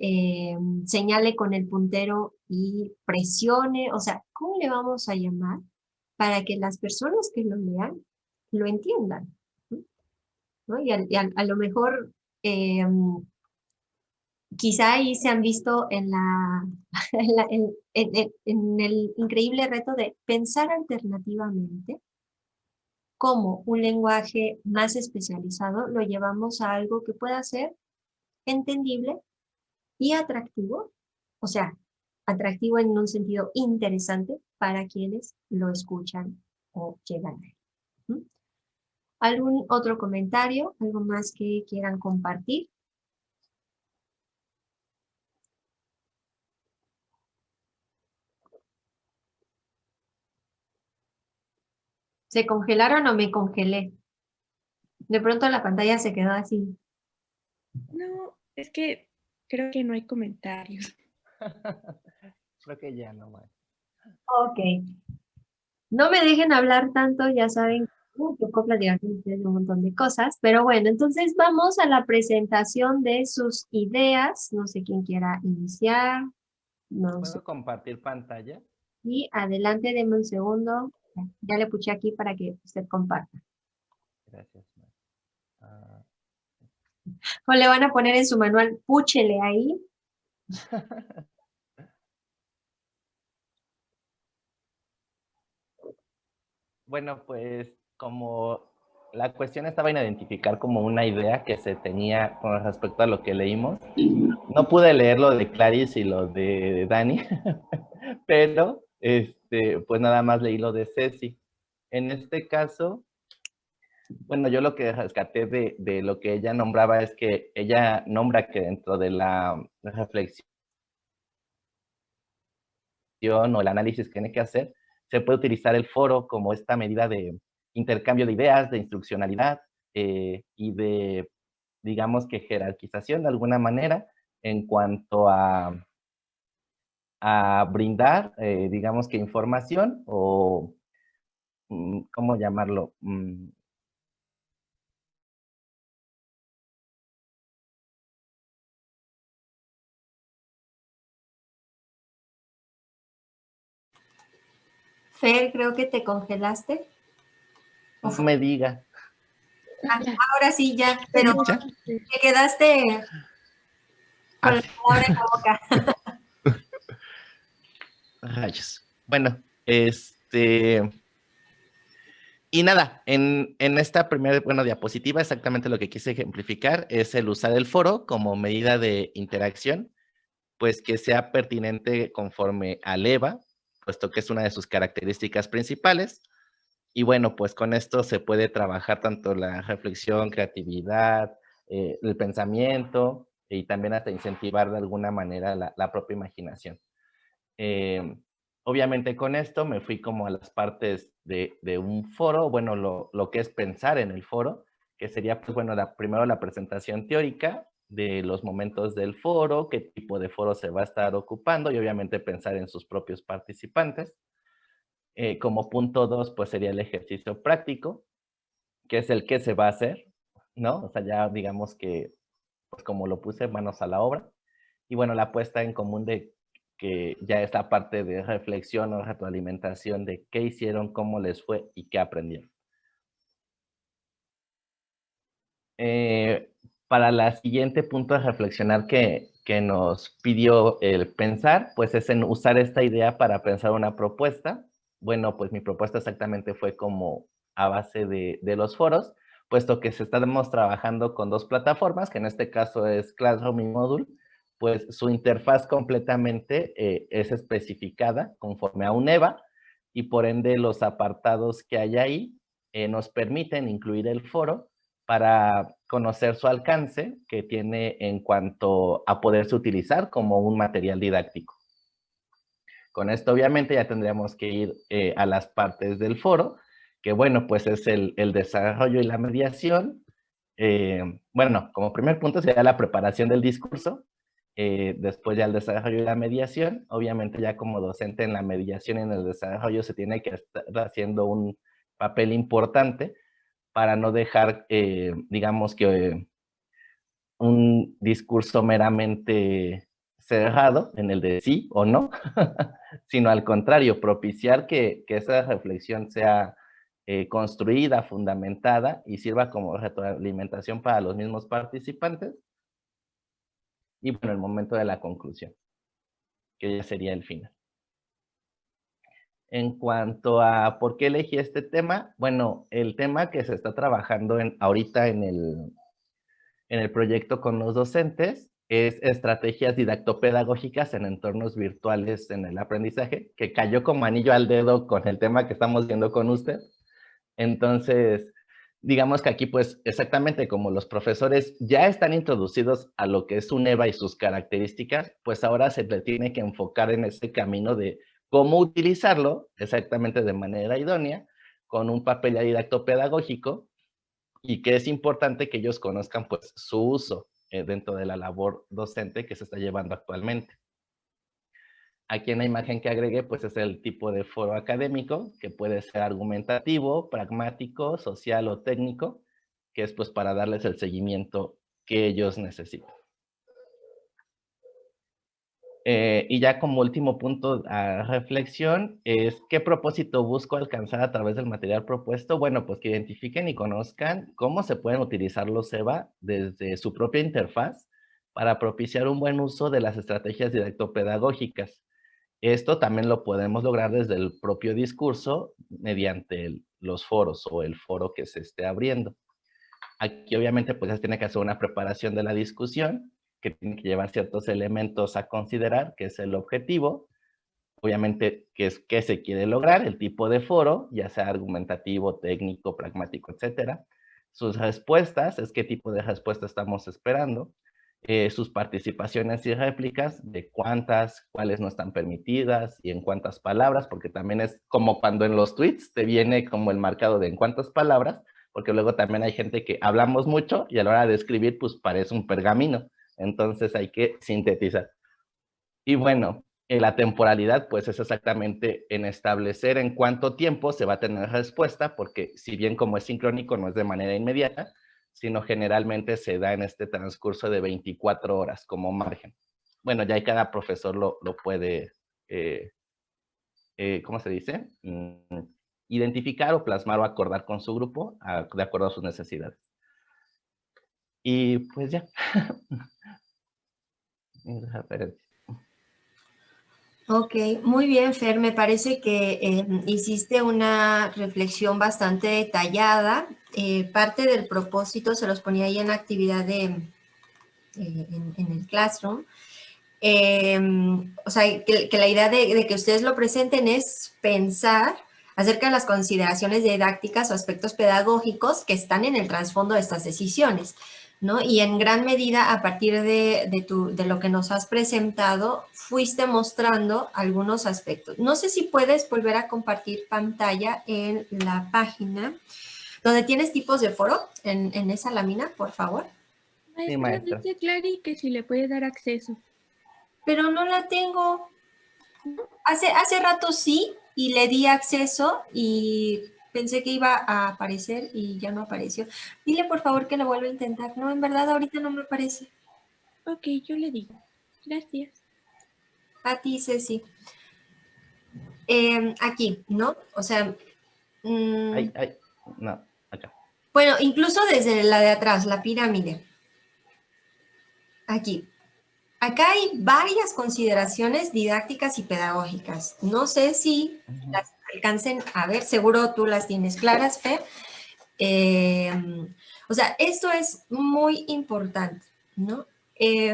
señale con el puntero y presione, o sea, ¿cómo le vamos a llamar para que las personas que lo lean lo entiendan? ¿No? A lo mejor quizá ahí se han visto en el increíble reto de pensar alternativamente cómo un lenguaje más especializado lo llevamos a algo que pueda ser entendible y atractivo, o sea, atractivo en un sentido interesante para quienes lo escuchan o llegan a él. ¿Mm? ¿Algún otro comentario? ¿Algo más que quieran compartir? ¿Se congelaron o me congelé? De pronto la pantalla se quedó así. No, es que creo que no hay comentarios. Creo que ya no más. Ok. No me dejen hablar tanto, ya saben, yo puedo platicar con ustedes un montón de cosas, pero bueno, entonces vamos a la presentación de sus ideas. No sé quién quiera iniciar. No sé. ¿Puedo compartir pantalla? Y adelante, deme un segundo. Ya le puché aquí para que usted comparta. Gracias, Mar. Ah, O le van a poner en su manual, púchele ahí. Bueno, pues como la cuestión estaba en identificar como una idea que se tenía con respecto a lo que leímos, no pude leer lo de Clarice y lo de Dani, pero pues nada más leí lo de Ceci. En este caso, bueno, yo lo que rescaté de lo que ella nombraba es que ella nombra que dentro de la reflexión o el análisis que tiene que hacer, se puede utilizar el foro como esta medida de intercambio de ideas, de instruccionalidad y de, digamos que jerarquización de alguna manera en cuanto a brindar, digamos que información o, ¿cómo llamarlo? Fer, creo que te congelaste. No me diga. Ah, Ya. ahora sí, ya, pero ¿Ya? te quedaste con Ah, la sí. palabra en la boca. Rayos. Bueno, y nada, en esta primera, bueno, diapositiva exactamente lo que quise ejemplificar es el usar el foro como medida de interacción, pues que sea pertinente conforme al EVA, puesto que es una de sus características principales. Y bueno, pues con esto se puede trabajar tanto la reflexión, creatividad, el pensamiento y también hasta incentivar de alguna manera la propia imaginación. Eh, Obviamente con esto me fui como a las partes de un foro, bueno, lo que es pensar en el foro, que sería, pues bueno, primero la presentación teórica de los momentos del foro, qué tipo de foro se va a estar ocupando y obviamente pensar en sus propios participantes. Como punto 2, pues sería el ejercicio práctico, que es el que se va a hacer, ¿no? O sea, ya digamos que, pues como lo puse, manos a la obra. Y bueno, la puesta en común de que ya esta parte de reflexión o retroalimentación de qué hicieron, cómo les fue y qué aprendieron. Eh, para la siguiente punto de reflexionar que nos pidió el pensar, pues es en usar esta idea para pensar una propuesta. Bueno, pues mi propuesta exactamente fue como a base de los foros, puesto que estamos trabajando con dos plataformas, que en este caso es Classroom y Moodle, pues su interfaz completamente es especificada conforme a un EVA y por ende los apartados que hay ahí nos permiten incluir el foro para conocer su alcance que tiene en cuanto a poderse utilizar como un material didáctico. Con esto obviamente ya tendríamos que ir a las partes del foro, que bueno, pues es el desarrollo y la mediación. Bueno, como primer punto sería la preparación del discurso, después ya el desarrollo y la mediación. Obviamente ya como docente en la mediación y en el desarrollo se tiene que estar haciendo un papel importante para no dejar, digamos que un discurso meramente cerrado en el de sí o no, sino al contrario, propiciar que esa reflexión sea construida, fundamentada y sirva como retroalimentación para los mismos participantes. Y bueno, el momento de la conclusión, que ya sería el final. En cuanto a por qué elegí este tema, bueno, el tema que se está trabajando ahorita en el proyecto con los docentes es estrategias didactopedagógicas en entornos virtuales en el aprendizaje, que cayó como anillo al dedo con el tema que estamos viendo con usted. Entonces, digamos que aquí pues exactamente como los profesores ya están introducidos a lo que es un EVA y sus características, pues ahora se le tiene que enfocar en ese camino de cómo utilizarlo exactamente de manera idónea, con un papel ya didactopedagógico, y que es importante que ellos conozcan pues su uso dentro de la labor docente que se está llevando actualmente. Aquí en la imagen que agregué pues es el tipo de foro académico que puede ser argumentativo, pragmático, social o técnico, que es pues para darles el seguimiento que ellos necesitan. Y ya como último punto a reflexión es ¿qué propósito busco alcanzar a través del material propuesto? Bueno, pues que identifiquen y conozcan cómo se pueden utilizar los EVA desde su propia interfaz para propiciar un buen uso de las estrategias didactopedagógicas. Esto también lo podemos lograr desde el propio discurso mediante los foros o el foro que se esté abriendo. Aquí obviamente pues ya tiene que hacer una preparación de la discusión, que tiene que llevar ciertos elementos a considerar, que es el objetivo, obviamente qué se quiere lograr, el tipo de foro, ya sea argumentativo, técnico, pragmático, etcétera. Sus respuestas, es qué tipo de respuesta estamos esperando, sus participaciones y réplicas, de cuántas, cuáles no están permitidas y en cuántas palabras, porque también es como cuando en los tweets te viene como el marcado de en cuántas palabras, porque luego también hay gente que hablamos mucho y a la hora de escribir pues parece un pergamino, entonces hay que sintetizar. Y bueno, la temporalidad pues es exactamente en establecer en cuánto tiempo se va a tener respuesta, porque si bien como es sincrónico no es de manera inmediata, sino generalmente se da en este transcurso de 24 horas como margen. Bueno, ya cada profesor lo puede, ¿cómo se dice? Identificar o plasmar o acordar con su grupo de acuerdo a sus necesidades. Y pues ya. Ok, muy bien, Fer. Me parece que hiciste una reflexión bastante detallada. Parte del propósito se los ponía ahí en la actividad en el Classroom. O sea, que la idea de que ustedes lo presenten es pensar acerca de las consideraciones didácticas o aspectos pedagógicos que están en el trasfondo de estas decisiones, ¿no? Y en gran medida, a partir de lo que nos has presentado, fuiste mostrando algunos aspectos. No sé si puedes volver a compartir pantalla en la página donde tienes tipos de foro, en esa lámina, por favor. Sí, Maestra, maestra. dice Clary que si le puede dar acceso. Pero no la tengo. Hace rato sí, y le di acceso y pensé que iba a aparecer y ya no apareció. Dile por favor que lo vuelva a intentar. No, en verdad ahorita no me aparece. Ok, yo le digo. Gracias. A ti, Ceci. Aquí, ¿no? O sea, No, acá. bueno, incluso desde la de atrás, la pirámide. Aquí. Acá hay varias consideraciones didácticas y pedagógicas. No sé si las alcancen a ver, seguro tú las tienes claras, Fer. O sea, esto es muy importante, ¿no?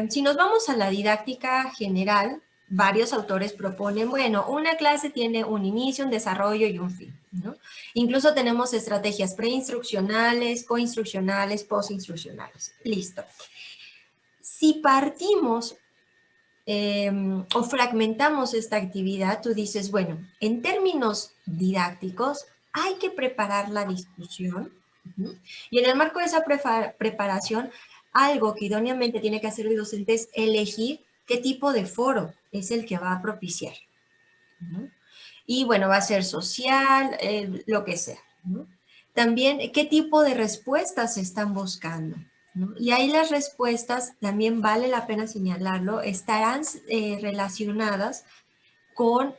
Si nos vamos a la didáctica general, varios autores proponen, bueno, una clase tiene un inicio, un desarrollo y un fin, ¿no? Incluso tenemos estrategias preinstruccionales, coinstruccionales, postinstruccionales. Listo. Si partimos o fragmentamos esta actividad, tú dices, bueno, en términos didácticos, hay que preparar la discusión. Y en el marco de esa preparación, algo que idóneamente tiene que hacer el docente es elegir qué tipo de foro es el que va a propiciar. Y bueno, va a ser social, lo que sea. También, ¿qué tipo de respuestas se están buscando? ¿No? Y ahí las respuestas, también vale la pena señalarlo, estarán relacionadas con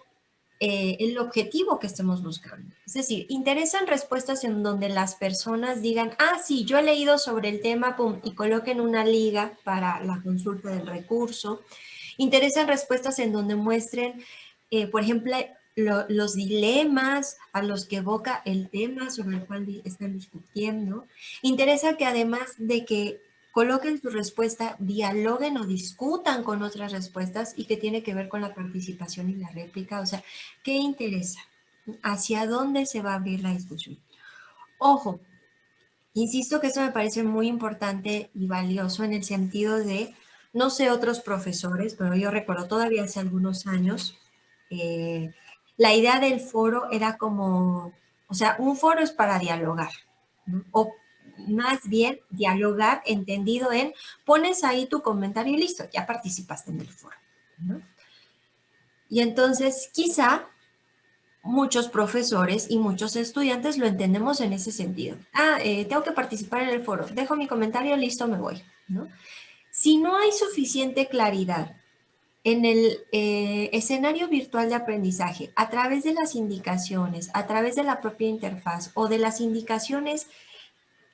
el objetivo que estemos buscando. Es decir, interesan respuestas en donde las personas digan, ah, sí, yo he leído sobre el tema, pum, y coloquen una liga para la consulta del recurso. Interesan respuestas en donde muestren, por ejemplo, los dilemas a los que evoca el tema sobre el cual están discutiendo. Interesa que además de que coloquen su respuesta, dialoguen o discutan con otras respuestas y que tiene que ver con la participación y la réplica. O sea, ¿qué interesa? ¿Hacia dónde se va a abrir la discusión? Ojo, insisto que esto me parece muy importante y valioso en el sentido de, no sé otros profesores, pero yo recuerdo todavía hace algunos años, la idea del foro era como, o sea, un foro es para dialogar, ¿no? O más bien dialogar entendido en, pones ahí tu comentario y listo, ya participaste en el foro, ¿no? Y entonces quizá muchos profesores y muchos estudiantes lo entendemos en ese sentido. Tengo que participar en el foro, dejo mi comentario, listo, me voy, ¿no? Si no hay suficiente claridad en el escenario virtual de aprendizaje, a través de las indicaciones, a través de la propia interfaz o de las indicaciones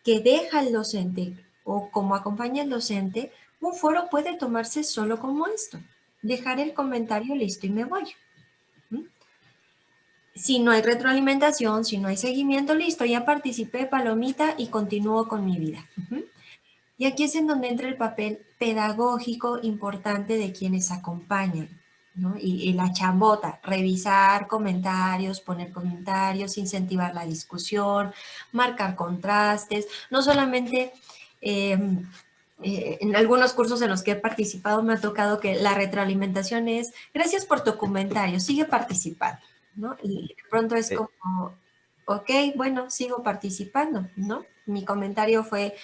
que deja el docente o como acompaña el docente, un foro puede tomarse solo como esto. Dejar el comentario listo y me voy. ¿Mm? Si no hay retroalimentación, si no hay seguimiento, listo, ya participé, palomita y continúo con mi vida. Y aquí es en donde entra el papel pedagógico importante de quienes acompañan, ¿no? Y la chambota, revisar comentarios, poner comentarios, incentivar la discusión, marcar contrastes, no solamente en algunos cursos en los que he participado me ha tocado que la retroalimentación es, gracias por tu comentario, sigue participando, ¿no? Y de pronto es como, ok, bueno, sigo participando, ¿no? Mi comentario fue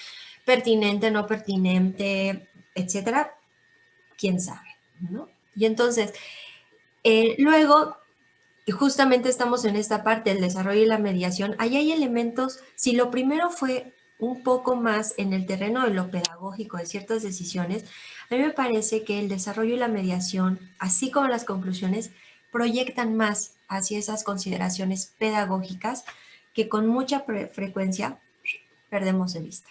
pertinente, no pertinente, etcétera, quién sabe, ¿no? Y entonces, luego, justamente estamos en esta parte del desarrollo y la mediación, ahí hay elementos, si lo primero fue un poco más en el terreno de lo pedagógico, de ciertas decisiones, a mí me parece que el desarrollo y la mediación, así como las conclusiones, proyectan más hacia esas consideraciones pedagógicas que con mucha frecuencia perdemos de vista,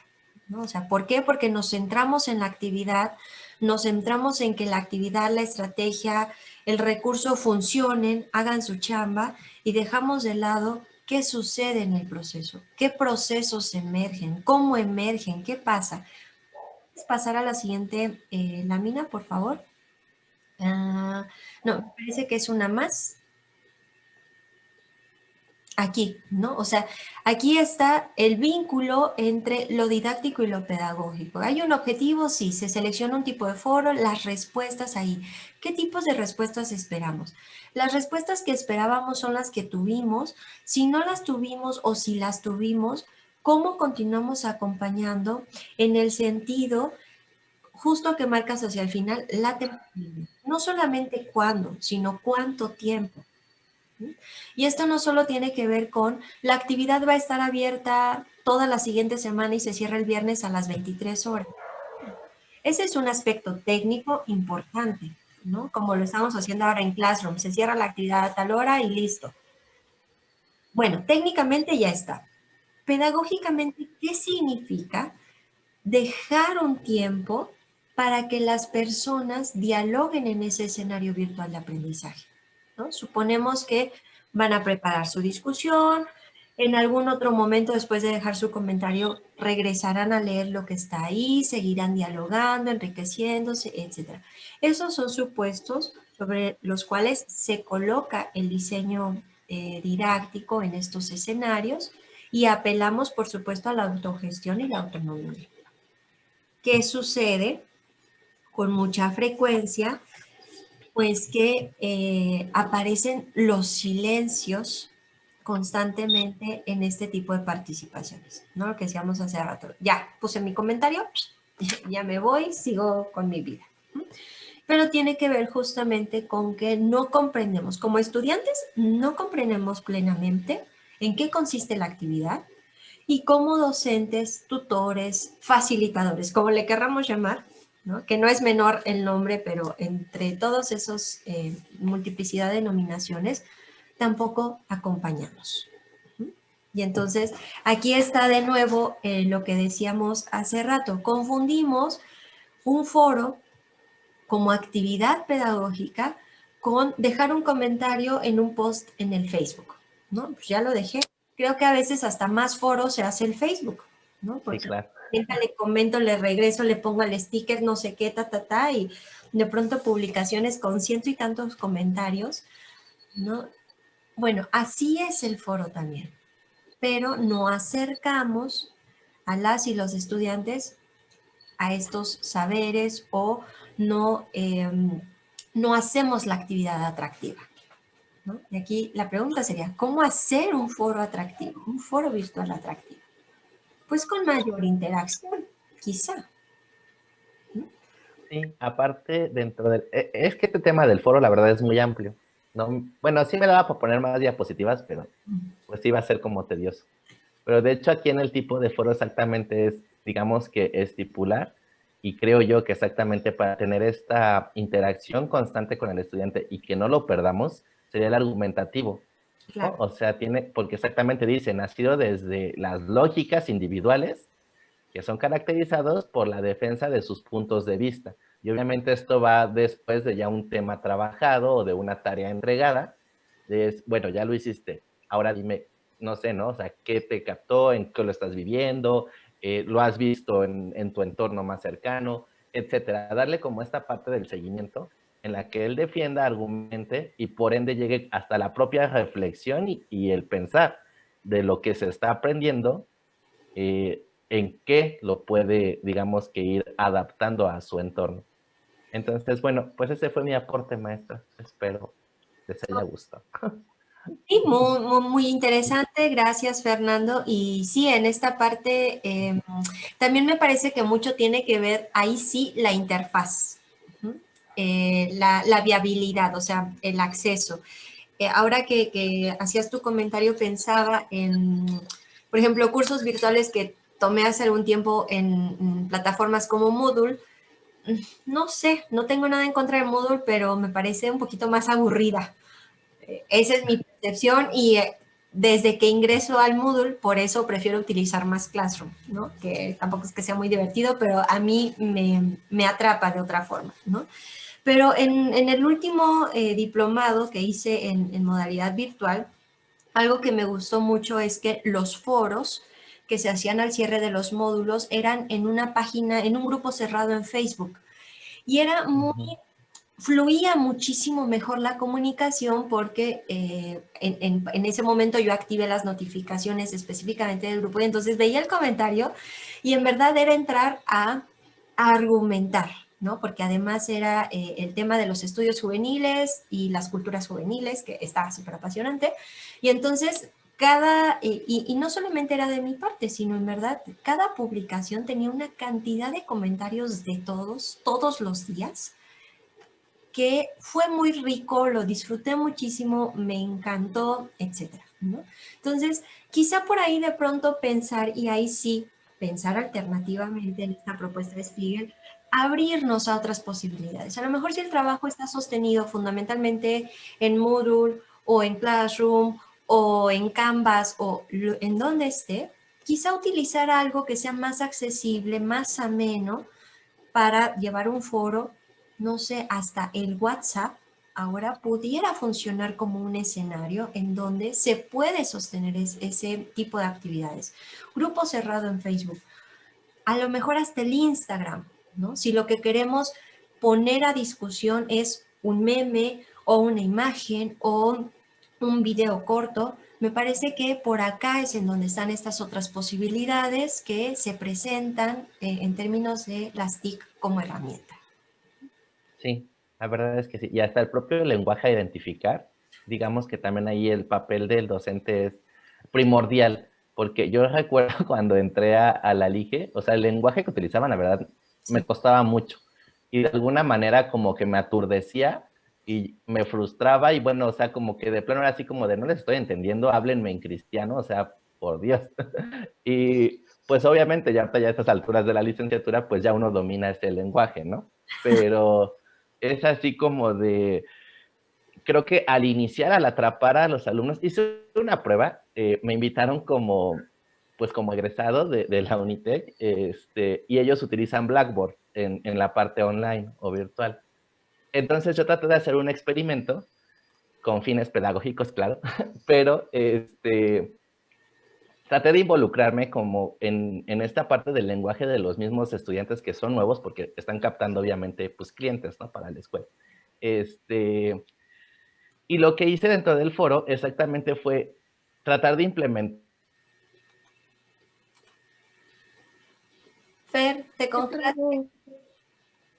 ¿no? O sea, ¿por qué? Porque nos centramos en la actividad, nos centramos en que la actividad, la estrategia, el recurso funcionen, hagan su chamba y dejamos de lado qué sucede en el proceso, qué procesos emergen, cómo emergen, qué pasa. ¿Puedes pasar a la siguiente lámina, por favor? No, me parece que es una más. Aquí, ¿no? O sea, aquí está el vínculo entre lo didáctico y lo pedagógico. Hay un objetivo, sí, se selecciona un tipo de foro, las respuestas ahí. ¿Qué tipos de respuestas esperamos? Las respuestas que esperábamos son las que tuvimos. Si no las tuvimos o si las tuvimos, ¿cómo continuamos acompañando en el sentido justo que marcas hacia el final la temporalidad? No solamente cuándo, sino cuánto tiempo. Y esto no solo tiene que ver con la actividad va a estar abierta toda la siguiente semana y se cierra el viernes a las 23 horas. Ese es un aspecto técnico importante, ¿no? Como lo estamos haciendo ahora en Classroom, se cierra la actividad a tal hora y listo. Bueno, técnicamente ya está. Pedagógicamente, ¿qué significa dejar un tiempo para que las personas dialoguen en ese escenario virtual de aprendizaje, ¿no? Suponemos que van a preparar su discusión, en algún otro momento después de dejar su comentario regresarán a leer lo que está ahí, seguirán dialogando, enriqueciéndose, etc. Esos son supuestos sobre los cuales se coloca el diseño didáctico en estos escenarios y apelamos, por supuesto, a la autogestión y la autonomía. ¿Qué sucede con mucha frecuencia? Pues que aparecen los silencios constantemente en este tipo de participaciones, ¿no? Lo que decíamos hace rato. Ya, puse mi comentario, ya me voy, sigo con mi vida. Pero tiene que ver justamente con que no comprendemos, como estudiantes, no comprendemos plenamente en qué consiste la actividad, y como docentes, tutores, facilitadores, como le querramos llamar, ¿no? Que no es menor el nombre, pero entre todos esos multiplicidad de denominaciones, tampoco acompañamos. Y entonces aquí está de nuevo lo que decíamos hace rato, confundimos un foro como actividad pedagógica con dejar un comentario en un post en el Facebook, ¿no? Pues ya lo dejé. Creo que a veces hasta más foro se hace el Facebook, ¿no? Porque Sí, claro. le comento, le regreso, le pongo el sticker, no sé qué, y de pronto publicaciones con ciento y tantos comentarios, ¿no? Bueno, así es el foro también, pero no acercamos a las y los estudiantes a estos saberes o no, no hacemos la actividad atractiva, ¿no? Y aquí la pregunta sería, ¿cómo hacer un foro atractivo, un foro virtual atractivo? Pues con mayor interacción, quizá. Sí, aparte, dentro del... Es que este tema del foro, la verdad, es muy amplio, ¿no? Bueno, sí me daba para poner más diapositivas, pero pues iba a ser como tedioso. Pero de hecho aquí en el tipo de foro exactamente es, digamos que estipular y creo yo que exactamente para tener esta interacción constante con el estudiante y que no lo perdamos, sería el argumentativo, ¿no? Claro. O sea, porque exactamente dice, nacido desde las lógicas individuales, que son caracterizados por la defensa de sus puntos de vista. Y obviamente esto va después de ya un tema trabajado o de una tarea entregada. Bueno, ya lo hiciste, ahora dime, no sé, ¿no? O sea, ¿qué te captó? ¿En qué lo estás viviendo? ¿Lo has visto en tu entorno más cercano? Etcétera. Darle como esta parte del seguimiento en la que él defienda, argumente y por ende llegue hasta la propia reflexión y el pensar de lo que se está aprendiendo, en qué lo puede, digamos, que ir adaptando a su entorno. Entonces, bueno, pues ese fue mi aporte, maestra. Espero les haya gustado. Sí, muy interesante, gracias Fernando. Y sí, en esta parte también me parece que mucho tiene que ver, ahí sí, la interfaz, la viabilidad, o sea, el acceso. Ahora que hacías tu comentario, pensaba en, por ejemplo, cursos virtuales que tomé hace algún tiempo en plataformas como Moodle. No sé, no tengo nada en contra de Moodle, pero me parece un poquito más aburrida. Esa es mi percepción y desde que ingreso al Moodle, por eso prefiero utilizar más Classroom, ¿no? Que tampoco es que sea muy divertido, pero a mí me atrapa de otra forma, ¿no? Pero en el último diplomado que hice en modalidad virtual, algo que me gustó mucho es que los foros que se hacían al cierre de los módulos eran en una página, en un grupo cerrado en Facebook. Y era muy fluía muchísimo mejor la comunicación porque en ese momento yo activé las notificaciones específicamente del grupo y entonces veía el comentario y en verdad era entrar a argumentar, ¿no? Porque además era el tema de los estudios juveniles y las culturas juveniles, que estaba súper apasionante. Y entonces y no solamente era de mi parte, sino en verdad, cada publicación tenía una cantidad de comentarios de todos los días, que fue muy rico, lo disfruté muchísimo, me encantó, etcétera, ¿no? Entonces, quizá por ahí de pronto pensar, y ahí sí, pensar alternativamente en esta propuesta de Spiegel, abrirnos a otras posibilidades. A lo mejor si el trabajo está sostenido fundamentalmente en Moodle o en Classroom o en Canvas o en donde esté, quizá utilizar algo que sea más accesible, más ameno, para llevar un foro, no sé, hasta el WhatsApp ahora pudiera funcionar como un escenario en donde se puede sostener ese tipo de actividades. Grupo cerrado en Facebook, a lo mejor hasta el Instagram, ¿no? Si lo que queremos poner a discusión es un meme o una imagen o un video corto, me parece que por acá es en donde están estas otras posibilidades que se presentan en términos de las TIC como herramienta. Sí, la verdad es que sí. Y hasta el propio lenguaje a identificar, digamos que también ahí el papel del docente es primordial, porque yo recuerdo cuando entré a la LIGE, o sea, el lenguaje que utilizaban, la verdad, me Sí. costaba mucho. Y de alguna manera como que me aturdecía y me frustraba y bueno, o sea, como que de plano era así como de no les estoy entendiendo, háblenme en cristiano, o sea, por Dios. Y pues obviamente ya a estas alturas de la licenciatura, pues ya uno domina ese lenguaje, ¿no? Pero es así como de, creo que al iniciar, al atrapar a los alumnos, hice una prueba, me invitaron pues como egresado de la Unitec, y ellos utilizan Blackboard en la parte online o virtual. Entonces yo traté de hacer un experimento con fines pedagógicos, claro, pero traté de involucrarme como en esta parte del lenguaje de los mismos estudiantes que son nuevos, porque están captando obviamente pues clientes, ¿no? Para la escuela. Y lo que hice dentro del foro exactamente fue tratar de implementar, Fer, te Te congelaste.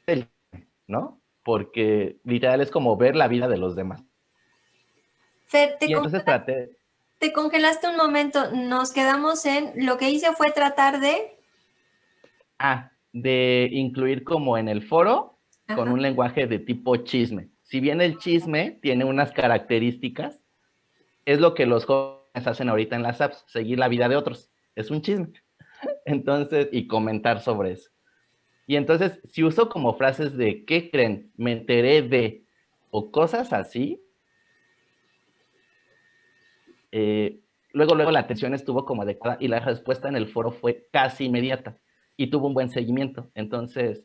trabo. ¿no? Porque literal es como ver la vida de los demás. Fer, Y entonces traté, te congelaste un momento. Nos quedamos en, lo que hice fue tratar de... de incluir como en el foro con Ajá. un lenguaje de tipo chisme. Si bien el chisme tiene unas características, es lo que los jóvenes hacen ahorita en las apps, seguir la vida de otros. Es un chisme. Entonces, y comentar sobre eso. Y entonces, si uso como frases de ¿qué creen? Me enteré de, o cosas así, eh, luego la atención estuvo como adecuada y la respuesta en el foro fue casi inmediata y tuvo un buen seguimiento. Entonces,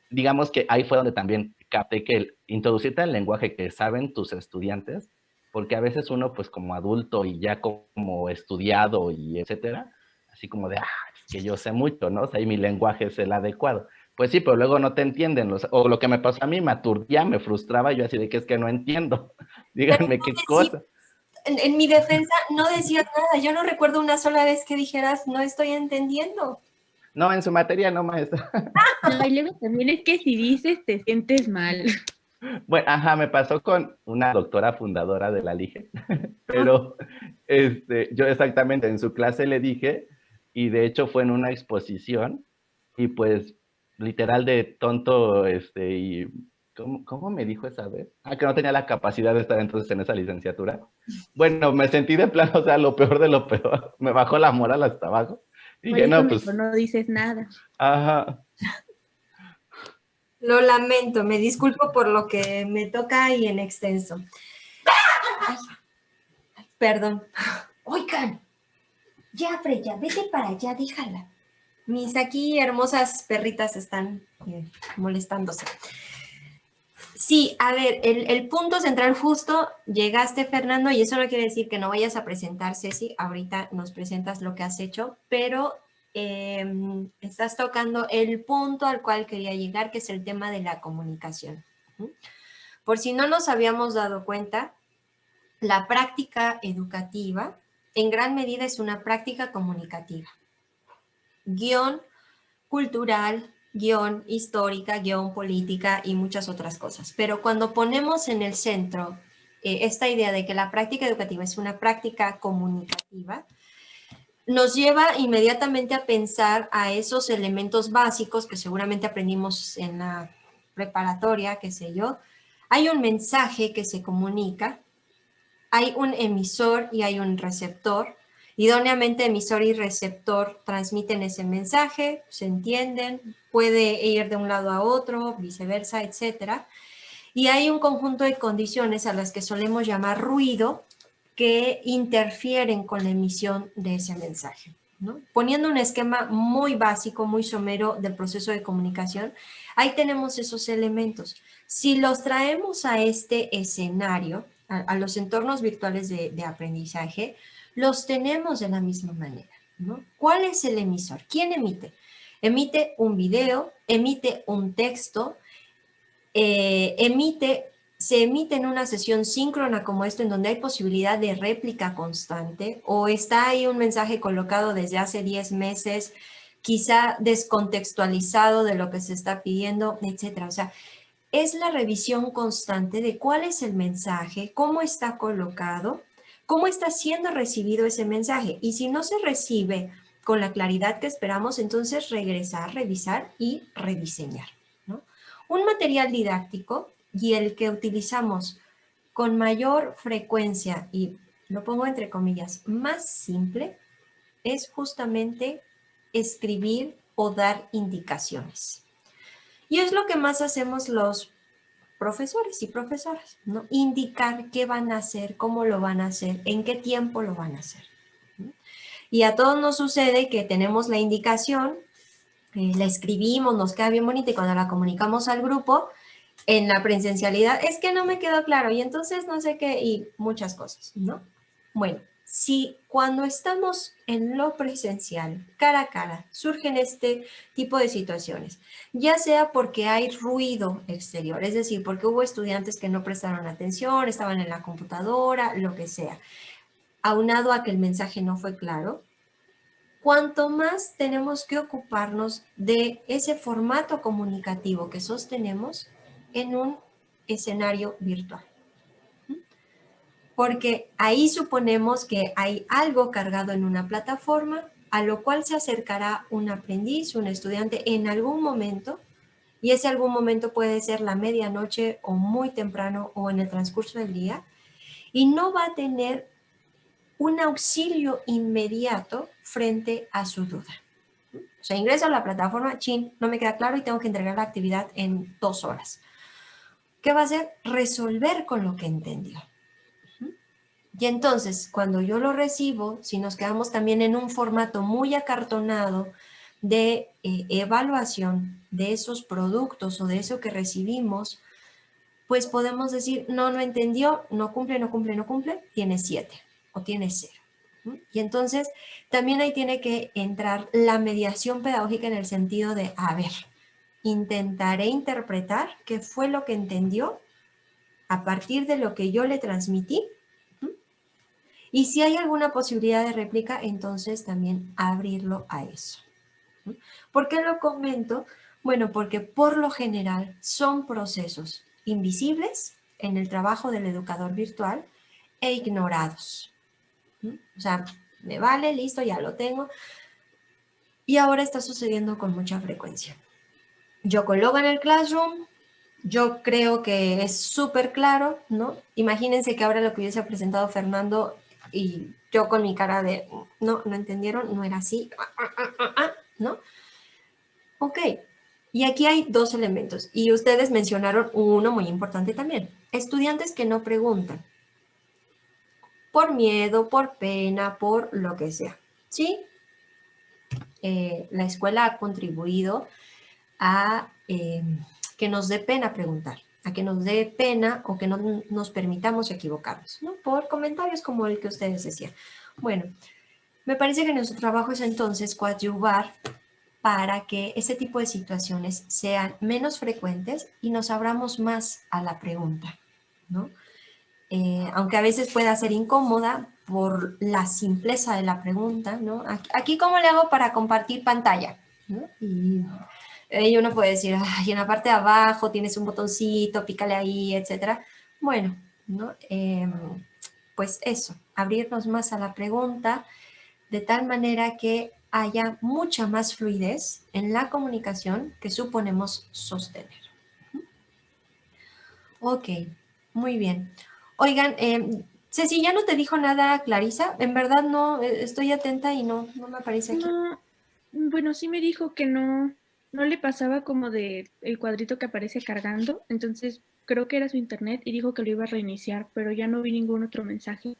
digamos que ahí fue donde también capté que introducirte al lenguaje que saben tus estudiantes, porque a veces uno pues como adulto y ya como estudiado y etcétera, así como de, es que yo sé mucho, ¿no? O sea, y mi lenguaje es el adecuado. Pues sí, pero luego no te entienden, o lo que me pasó a mí, me aturdía, me frustraba, yo así de que es que no entiendo, Pero díganme no qué decías, cosa. en mi defensa, no decías nada. Yo no recuerdo una sola vez que dijeras, no estoy entendiendo. No, en su materia no, maestra. No, y luego también es que si dices te sientes mal. Bueno, ajá, me pasó con una doctora fundadora de la LIGE, Ah, pero yo exactamente en su clase le dije, y de hecho fue en una exposición, y pues literal de tonto, y ¿cómo me dijo esa vez? Que no tenía la capacidad de estar entonces en esa licenciatura. Bueno, me sentí de plano, o sea, lo peor de lo peor, me bajó la moral hasta abajo. Por Dije, eso no, mejor pues, no dices nada. ajá, lo lamento, me disculpo por lo que me toca y en extenso. Ay, perdón. Oigan, ya, Freya, vete para allá, déjala. Mis aquí hermosas perritas están molestándose. Sí, a ver, el punto central justo, llegaste, Fernando, y eso no quiere decir que no vayas a presentar, Ceci, ahorita nos presentas lo que has hecho, pero estás tocando el punto al cual quería llegar, que es el tema de la comunicación. Por si no nos habíamos dado cuenta, la práctica educativa en gran medida es una práctica comunicativa. Guión cultural, guión histórica, guión política y muchas otras cosas. Pero cuando ponemos en el centro esta idea de que la práctica educativa es una práctica comunicativa, nos lleva inmediatamente a pensar a esos elementos básicos que seguramente aprendimos en la preparatoria, qué sé yo. Hay un mensaje que se comunica, hay un emisor y hay un receptor. Idóneamente, emisor y receptor transmiten ese mensaje, se entienden, puede ir de un lado a otro, viceversa, etc. Y hay un conjunto de condiciones a las que solemos llamar ruido que interfieren con la emisión de ese mensaje, ¿no? Poniendo un esquema muy básico, muy somero del proceso de comunicación, ahí tenemos esos elementos. Si los traemos a este escenario, a los entornos virtuales de aprendizaje, los tenemos de la misma manera, ¿no? ¿Cuál es el emisor? ¿Quién emite? Emite un video, emite un texto, se emite en una sesión síncrona como esto, en donde hay posibilidad de réplica constante, o está ahí un mensaje colocado desde hace 10 meses, quizá descontextualizado de lo que se está pidiendo, etcétera. O sea, es la revisión constante de cuál es el mensaje, cómo está colocado, cómo está siendo recibido ese mensaje. Y si no se recibe con la claridad que esperamos, entonces regresar, revisar y rediseñar, ¿no? Un material didáctico y el que utilizamos con mayor frecuencia, y lo pongo entre comillas, más simple, es justamente escribir o dar indicaciones. Y es lo que más hacemos los profesores y profesoras, ¿no? Indicar qué van a hacer, cómo lo van a hacer, en qué tiempo lo van a hacer, ¿no? Y a todos nos sucede que tenemos la indicación, la escribimos, nos queda bien bonita y cuando la comunicamos al grupo, en la presencialidad, es que no me quedó claro y entonces no sé qué y muchas cosas, ¿no? Bueno, si cuando estamos en lo presencial, cara a cara, surgen este tipo de situaciones, ya sea porque hay ruido exterior, es decir, porque hubo estudiantes que no prestaron atención, estaban en la computadora, lo que sea, aunado a que el mensaje no fue claro, cuanto más tenemos que ocuparnos de ese formato comunicativo que sostenemos en un escenario virtual. Porque ahí suponemos que hay algo cargado en una plataforma a lo cual se acercará un aprendiz, un estudiante en algún momento, y ese algún momento puede ser la medianoche o muy temprano o en el transcurso del día, y no va a tener un auxilio inmediato frente a su duda. O sea, ingreso a la plataforma, chin, no me queda claro y tengo que entregar la actividad en 2 horas. ¿Qué va a hacer? Resolver con lo que entendió. Y entonces, cuando yo lo recibo, si nos quedamos también en un formato muy acartonado de evaluación de esos productos o de eso que recibimos, pues podemos decir, no, no entendió, no cumple, no cumple, no cumple, tiene 7 o tiene 0. Y entonces también ahí tiene que entrar la mediación pedagógica en el sentido de, a ver, intentaré interpretar qué fue lo que entendió a partir de lo que yo le transmití. Y si hay alguna posibilidad de réplica, entonces también abrirlo a eso. ¿Por qué lo comento? Bueno, porque por lo general son procesos invisibles en el trabajo del educador virtual e ignorados. O sea, me vale, listo, ya lo tengo. Y ahora está sucediendo con mucha frecuencia. Yo coloco en el Classroom, yo creo que es súper claro, ¿no? Imagínense que ahora lo que hubiese presentado Fernando y yo con mi cara de, no, no entendieron, no era así, ¿no? Ok, y aquí hay 2 elementos y ustedes mencionaron uno muy importante también. Estudiantes que no preguntan por miedo, por pena, por lo que sea, ¿sí? La escuela ha contribuido a que nos dé pena preguntar, a que nos dé pena o que no nos permitamos equivocarnos, ¿no? Por comentarios como el que ustedes decían. Bueno, me parece que nuestro trabajo es entonces coadyuvar para que ese tipo de situaciones sean menos frecuentes y nos abramos más a la pregunta, ¿no? Aunque a veces pueda ser incómoda por la simpleza de la pregunta, ¿no? Aquí ¿cómo le hago para compartir pantalla? ¿No? Y uno puede decir, ay, en la parte de abajo tienes un botoncito, pícale ahí, etcétera. Bueno, ¿no? Pues eso, abrirnos más a la pregunta de tal manera que haya mucha más fluidez en la comunicación que suponemos sostener. Ok, muy bien. Oigan, Ceci, ¿ya no te dijo nada Clarisa? En verdad no, estoy atenta y no me aparece aquí. No, bueno, sí me dijo que no le pasaba como de el cuadrito que aparece cargando, entonces creo que era su internet y dijo que lo iba a reiniciar, pero ya no vi ningún otro mensaje.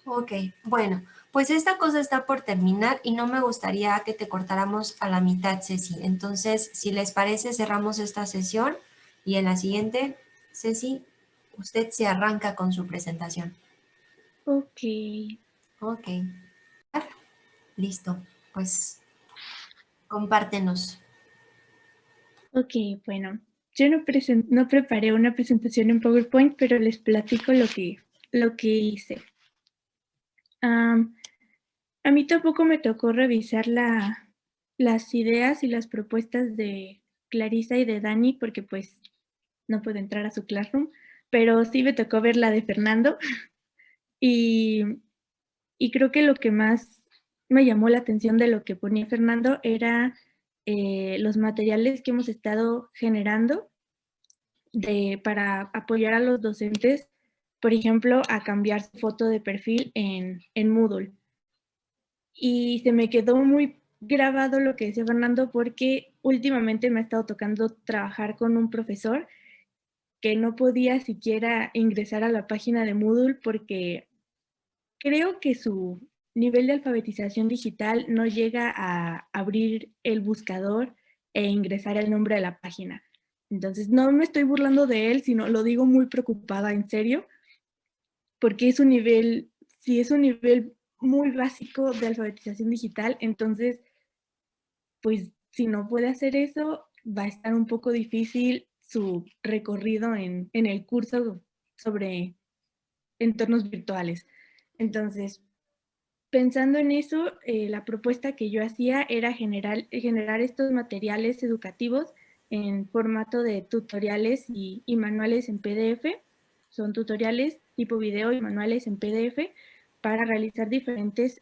Ok, bueno, pues esta cosa está por terminar y no me gustaría que te cortáramos a la mitad, Ceci. Entonces, si les parece, cerramos esta sesión y en la siguiente, Ceci, usted se arranca con su presentación. Ok, Ok, listo, pues compártenos. ok, bueno, yo no preparé una presentación en PowerPoint, pero les platico lo que hice. A mí tampoco me tocó revisar las ideas y las propuestas de Clarisa y de Dani, porque pues no puedo entrar a su Classroom, pero sí me tocó ver la de Fernando y, y creo que lo que más me llamó la atención de lo que ponía Fernando era los materiales que hemos estado generando para apoyar a los docentes, por ejemplo, a cambiar su foto de perfil en Moodle. Y se me quedó muy grabado lo que decía Fernando porque últimamente me ha estado tocando trabajar con un profesor que no podía siquiera ingresar a la página de Moodle porque creo que su nivel de alfabetización digital no llega a abrir el buscador e ingresar el nombre de la página. Entonces, no me estoy burlando de él, sino lo digo muy preocupada, en serio, porque es un nivel, sí es un nivel muy básico de alfabetización digital, entonces, pues si no puede hacer eso, va a estar un poco difícil su recorrido en el curso sobre entornos virtuales. Entonces, pensando en eso, la propuesta que yo hacía era generar estos materiales educativos en formato de tutoriales y manuales en PDF. Son tutoriales tipo video y manuales en PDF para realizar diferentes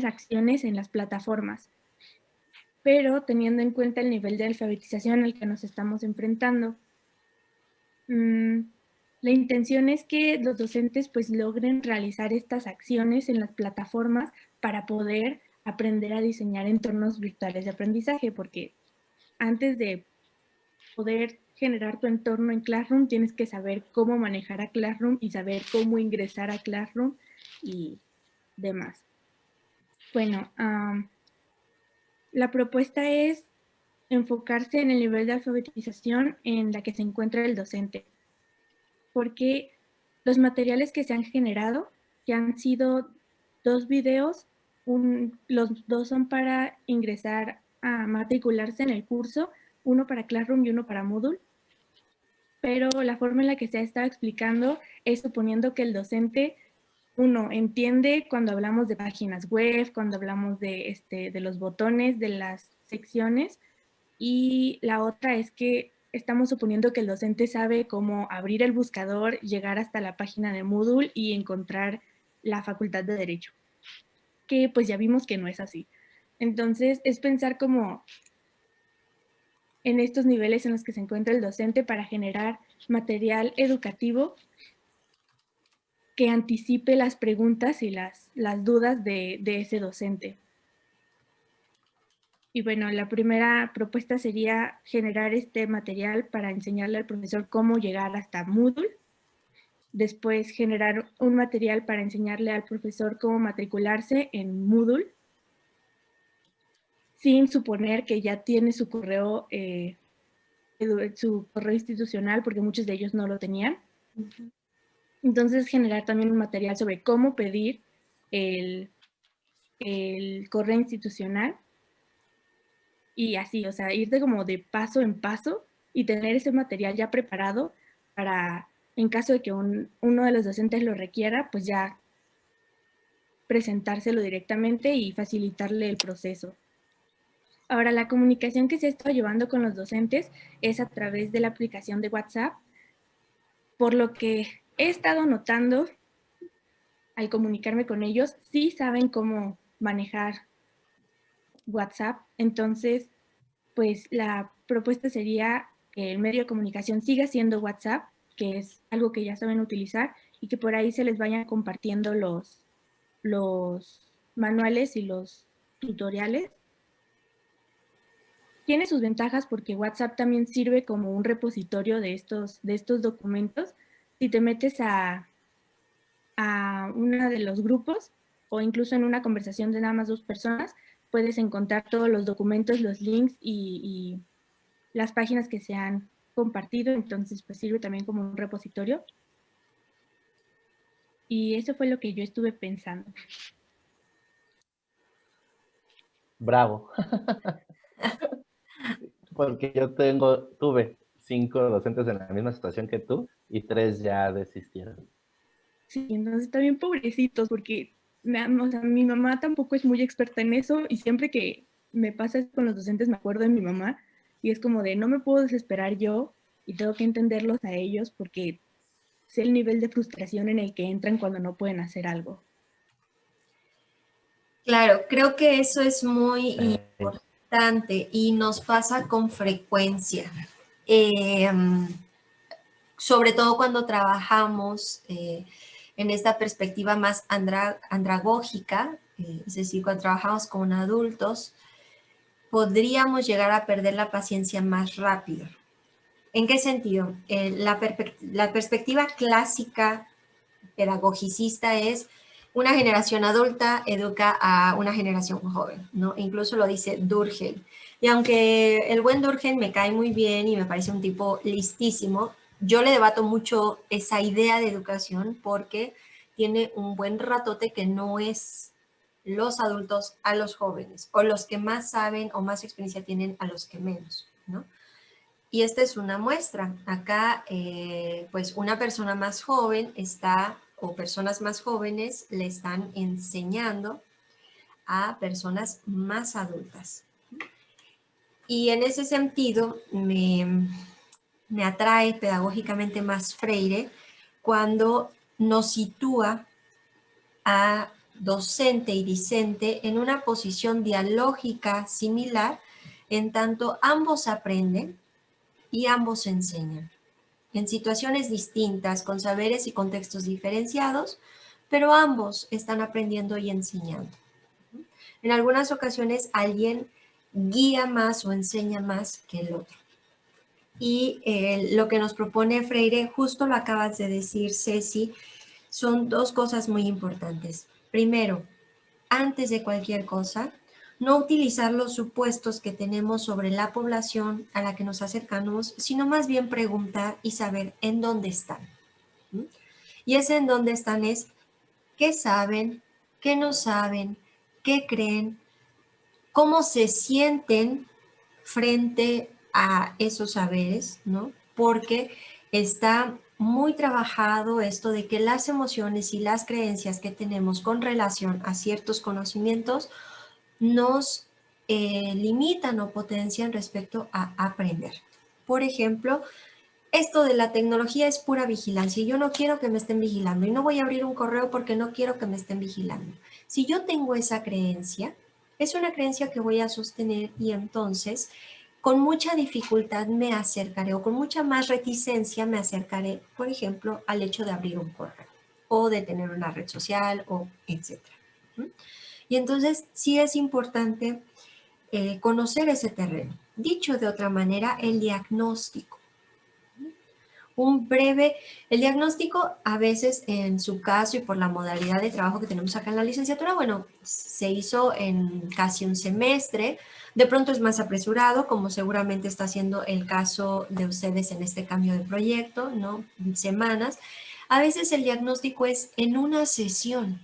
acciones en las plataformas, pero teniendo en cuenta el nivel de alfabetización al que nos estamos enfrentando. La intención es que los docentes pues logren realizar estas acciones en las plataformas para poder aprender a diseñar entornos virtuales de aprendizaje, porque antes de poder generar tu entorno en Classroom, tienes que saber cómo manejar a Classroom y saber cómo ingresar a Classroom y demás. Bueno, la propuesta es enfocarse en el nivel de alfabetización en la que se encuentra el docente, porque los materiales que se han generado, que han sido 2 videos, los 2 son para ingresar a matricularse en el curso, uno para Classroom y uno para Moodle, pero la forma en la que se ha estado explicando es suponiendo que el docente, uno, entiende cuando hablamos de páginas web, cuando hablamos de los botones, de las secciones, y la otra es que estamos suponiendo que el docente sabe cómo abrir el buscador, llegar hasta la página de Moodle y encontrar la facultad de Derecho, que pues ya vimos que no es así. Entonces es pensar como en estos niveles en los que se encuentra el docente para generar material educativo que anticipe las preguntas y las dudas de ese docente. Y bueno, la primera propuesta sería generar este material para enseñarle al profesor cómo llegar hasta Moodle. Después generar un material para enseñarle al profesor cómo matricularse en Moodle, sin suponer que ya tiene su correo institucional, porque muchos de ellos no lo tenían. Entonces generar también un material sobre cómo pedir el correo institucional. Y así, o sea, irte como de paso en paso y tener ese material ya preparado para, en caso de que uno de los docentes lo requiera, pues ya presentárselo directamente y facilitarle el proceso. Ahora, la comunicación que se ha estado llevando con los docentes es a través de la aplicación de WhatsApp, por lo que he estado notando al comunicarme con ellos, sí saben cómo manejar WhatsApp, entonces pues la propuesta sería que el medio de comunicación siga siendo WhatsApp, que es algo que ya saben utilizar, y que por ahí se les vayan compartiendo los manuales y los tutoriales. Tiene sus ventajas porque WhatsApp también sirve como un repositorio de estos documentos. Si te metes a uno de los grupos o incluso en una conversación de nada más 2 personas, puedes encontrar todos los documentos, los links y las páginas que se han compartido, entonces pues sirve también como un repositorio. Y eso fue lo que yo estuve pensando. Bravo. Porque yo tuve 5 docentes en la misma situación que tú y 3 ya desistieron. Sí, entonces también pobrecitos, porque o sea, mi mamá tampoco es muy experta en eso y siempre que me pasa eso con los docentes me acuerdo de mi mamá y es como de no me puedo desesperar yo y tengo que entenderlos a ellos porque sé el nivel de frustración en el que entran cuando no pueden hacer algo. Claro, creo que eso es muy importante y nos pasa con frecuencia. Sobre todo cuando trabajamos en esta perspectiva más andragógica, es decir, cuando trabajamos con adultos, podríamos llegar a perder la paciencia más rápido. ¿En qué sentido? La perspectiva clásica pedagogicista es una generación adulta educa a una generación joven, ¿no? Incluso lo dice Durkheim. Y aunque el buen Durkheim me cae muy bien y me parece un tipo listísimo, yo le debato mucho esa idea de educación porque tiene un buen ratote que no es los adultos a los jóvenes, o los que más saben o más experiencia tienen a los que menos, ¿no? Y esta es una muestra. Acá, pues una persona más joven está, o personas más jóvenes le están enseñando a personas más adultas. Y en ese sentido me atrae pedagógicamente más Freire cuando nos sitúa a docente y discente en una posición dialógica similar, en tanto ambos aprenden y ambos enseñan, en situaciones distintas, con saberes y contextos diferenciados, pero ambos están aprendiendo y enseñando. En algunas ocasiones alguien guía más o enseña más que el otro. Y lo que nos propone Freire, justo lo acabas de decir, Ceci, son dos cosas muy importantes. Primero, antes de cualquier cosa, no utilizar los supuestos que tenemos sobre la población a la que nos acercamos, sino más bien preguntar y saber en dónde están. ¿Sí? Y ese en dónde están es qué saben, qué no saben, qué creen, cómo se sienten frente a esos saberes, ¿no? Porque está muy trabajado esto de que las emociones y las creencias que tenemos con relación a ciertos conocimientos nos limitan o potencian respecto a aprender. Por ejemplo, esto de la tecnología es pura vigilancia. Yo no quiero que me estén vigilando y no voy a abrir un correo porque no quiero que me estén vigilando. Si yo tengo esa creencia, es una creencia que voy a sostener y entonces con mucha dificultad me acercaré o con mucha más reticencia me acercaré, por ejemplo, al hecho de abrir un correo o de tener una red social o etcétera. Y entonces sí es importante conocer ese terreno. Dicho de otra manera, el diagnóstico. El diagnóstico a veces en su caso y por la modalidad de trabajo que tenemos acá en la licenciatura, bueno, se hizo en casi un semestre, de pronto es más apresurado, como seguramente está siendo el caso de ustedes en este cambio de proyecto, ¿no? Semanas. A veces el diagnóstico es en una sesión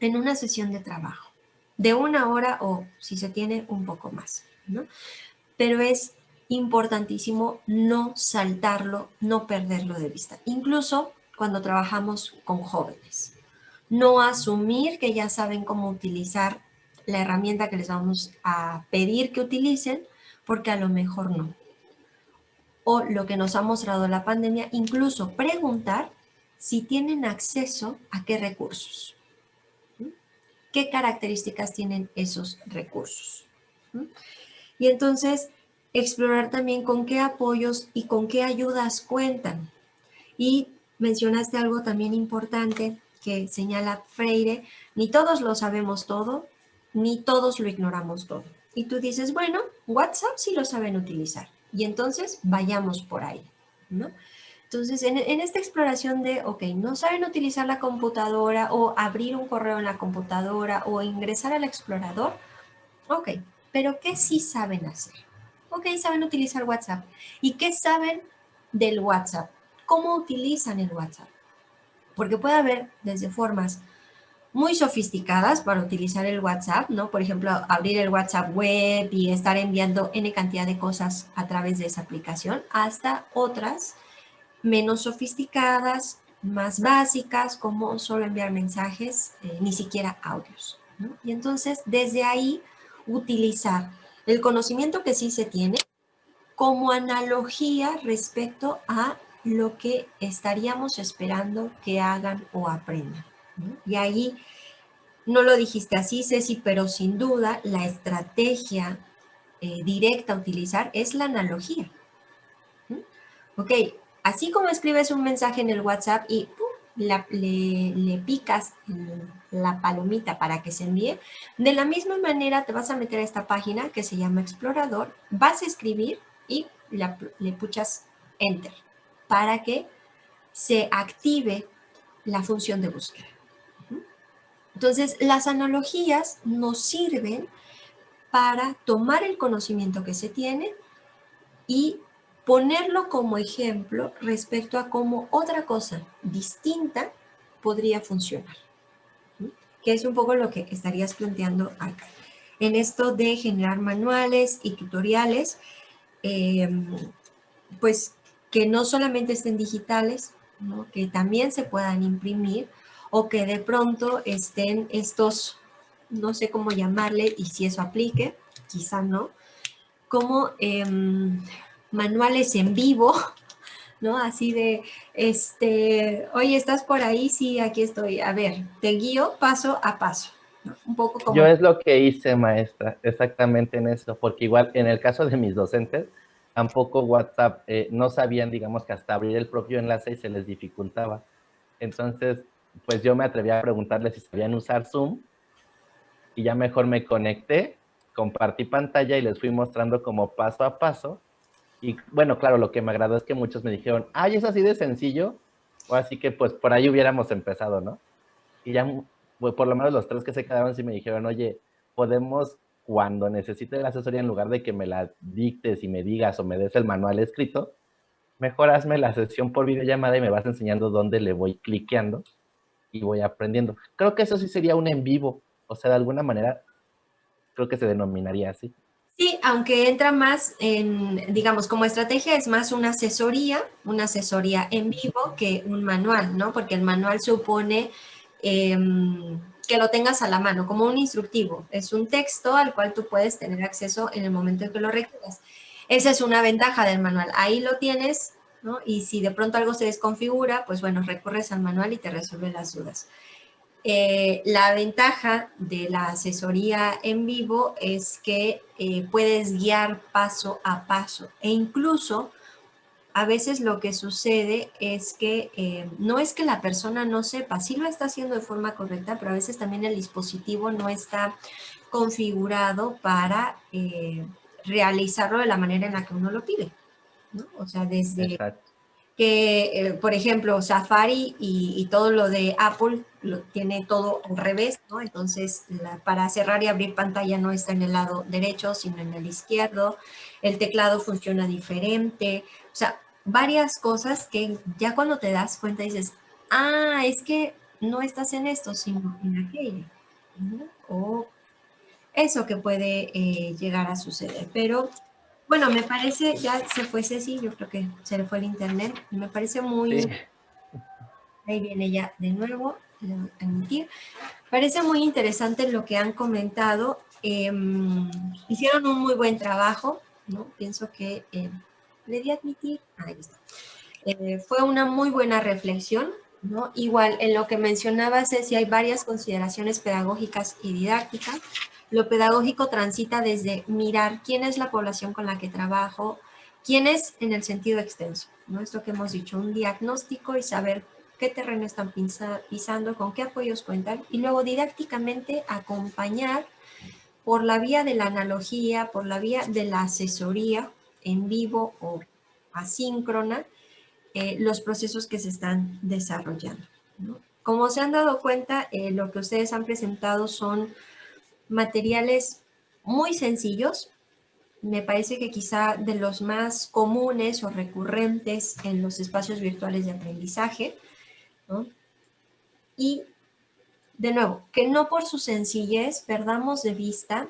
de trabajo, de 1 hora o si se tiene un poco más, ¿no? Pero es importantísimo no saltarlo, no perderlo de vista. Incluso cuando trabajamos con jóvenes. No asumir que ya saben cómo utilizar la herramienta que les vamos a pedir que utilicen, porque a lo mejor no. O lo que nos ha mostrado la pandemia, incluso preguntar si tienen acceso a qué recursos. ¿Qué características tienen esos recursos? Y entonces explorar también con qué apoyos y con qué ayudas cuentan. Y mencionaste algo también importante que señala Freire, ni todos lo sabemos todo, ni todos lo ignoramos todo. Y tú dices, bueno, WhatsApp sí lo saben utilizar. Y entonces vayamos por ahí, ¿no? Entonces, en esta exploración de, ok, no saben utilizar la computadora o abrir un correo en la computadora o ingresar al explorador, ok, pero ¿qué sí saben hacer? Ok, saben utilizar WhatsApp. ¿Y qué saben del WhatsApp? ¿Cómo utilizan el WhatsApp? Porque puede haber desde formas muy sofisticadas para utilizar el WhatsApp, ¿no? Por ejemplo, abrir el WhatsApp web y estar enviando N cantidad de cosas a través de esa aplicación, hasta otras menos sofisticadas, más básicas, como solo enviar mensajes, ni siquiera audios, ¿no? Y entonces, desde ahí, utilizar el conocimiento que sí se tiene como analogía respecto a lo que estaríamos esperando que hagan o aprendan, ¿no? Y ahí, no lo dijiste así, Ceci, pero sin duda la estrategia directa a utilizar es la analogía. Ok, así como escribes un mensaje en el WhatsApp y ¡pum! Le picas en la palomita para que se envíe, de la misma manera te vas a meter a esta página que se llama Explorador, vas a escribir y le puchas Enter para que se active la función de búsqueda. Entonces, las analogías nos sirven para tomar el conocimiento que se tiene y ponerlo como ejemplo respecto a cómo otra cosa distinta podría funcionar, ¿sí? Que es un poco lo que estarías planteando acá. En esto de generar manuales y tutoriales, pues que no solamente estén digitales, ¿no? Que también se puedan imprimir o que de pronto estén estos, no sé cómo llamarle y si eso aplique, quizá no, como manuales en vivo, ¿no? Así de, oye, ¿estás por ahí? Sí, aquí estoy. A ver, te guío paso a paso, ¿no? Un poco como... Yo es lo que hice, maestra, exactamente en eso, porque igual en el caso de mis docentes, tampoco WhatsApp, no sabían, digamos, que hasta abrir el propio enlace y se les dificultaba. Entonces, pues yo me atreví a preguntarles si sabían usar Zoom y ya mejor me conecté, compartí pantalla y les fui mostrando como paso a paso. Y bueno, claro, lo que me agradó es que muchos me dijeron, ay, es así de sencillo, o así que pues por ahí hubiéramos empezado, ¿no? Y ya, pues, por lo menos los 3 que se quedaron sí me dijeron, oye, podemos, cuando necesite la asesoría, en lugar de que me la dictes y me digas o me des el manual escrito, mejor hazme la sesión por videollamada y me vas enseñando dónde le voy cliqueando y voy aprendiendo. Creo que eso sí sería un en vivo, o sea, de alguna manera creo que se denominaría así. Sí, aunque entra más en, digamos, como estrategia es más una asesoría en vivo que un manual, ¿no? Porque el manual supone que lo tengas a la mano, como un instructivo. Es un texto al cual tú puedes tener acceso en el momento en que lo requieras. Esa es una ventaja del manual. Ahí lo tienes, ¿no? Y si de pronto algo se desconfigura, pues bueno, recurres al manual y te resuelve las dudas. La ventaja de la asesoría en vivo es que puedes guiar paso a paso e incluso a veces lo que sucede es que no es que la persona no sepa, sí lo está haciendo de forma correcta, pero a veces también el dispositivo no está configurado para realizarlo de la manera en la que uno lo pide, ¿no? O sea, desde Exacto. que, por ejemplo, Safari y todo lo de Apple lo tiene todo al revés, ¿no? Entonces, para cerrar y abrir pantalla no está en el lado derecho, sino en el izquierdo. El teclado funciona diferente. O sea, varias cosas que ya cuando te das cuenta dices, ah, es que no estás en esto, sino en aquello, ¿no? O eso que puede llegar a suceder. Pero bueno, me parece, ya se fue Ceci, yo creo que se le fue el internet. Me parece muy, Sí. ahí viene ya de nuevo, le voy a admitir. Parece muy interesante lo que han comentado. Hicieron un muy buen trabajo, ¿no? Pienso que le di a admitir, ahí está. Fue una muy buena reflexión, ¿no? Igual, en lo que mencionaba Ceci, hay varias consideraciones pedagógicas y didácticas. Lo pedagógico transita desde mirar quién es la población con la que trabajo, quién es en el sentido extenso, ¿no? Esto que hemos dicho, un diagnóstico y saber qué terreno están pisando, con qué apoyos cuentan, y luego didácticamente acompañar por la vía de la analogía, por la vía de la asesoría en vivo o asíncrona, los procesos que se están desarrollando, ¿no? Como se han dado cuenta, lo que ustedes han presentado son materiales muy sencillos. Me parece que quizá de los más comunes o recurrentes en los espacios virtuales de aprendizaje, ¿no? Y, de nuevo, que no por su sencillez perdamos de vista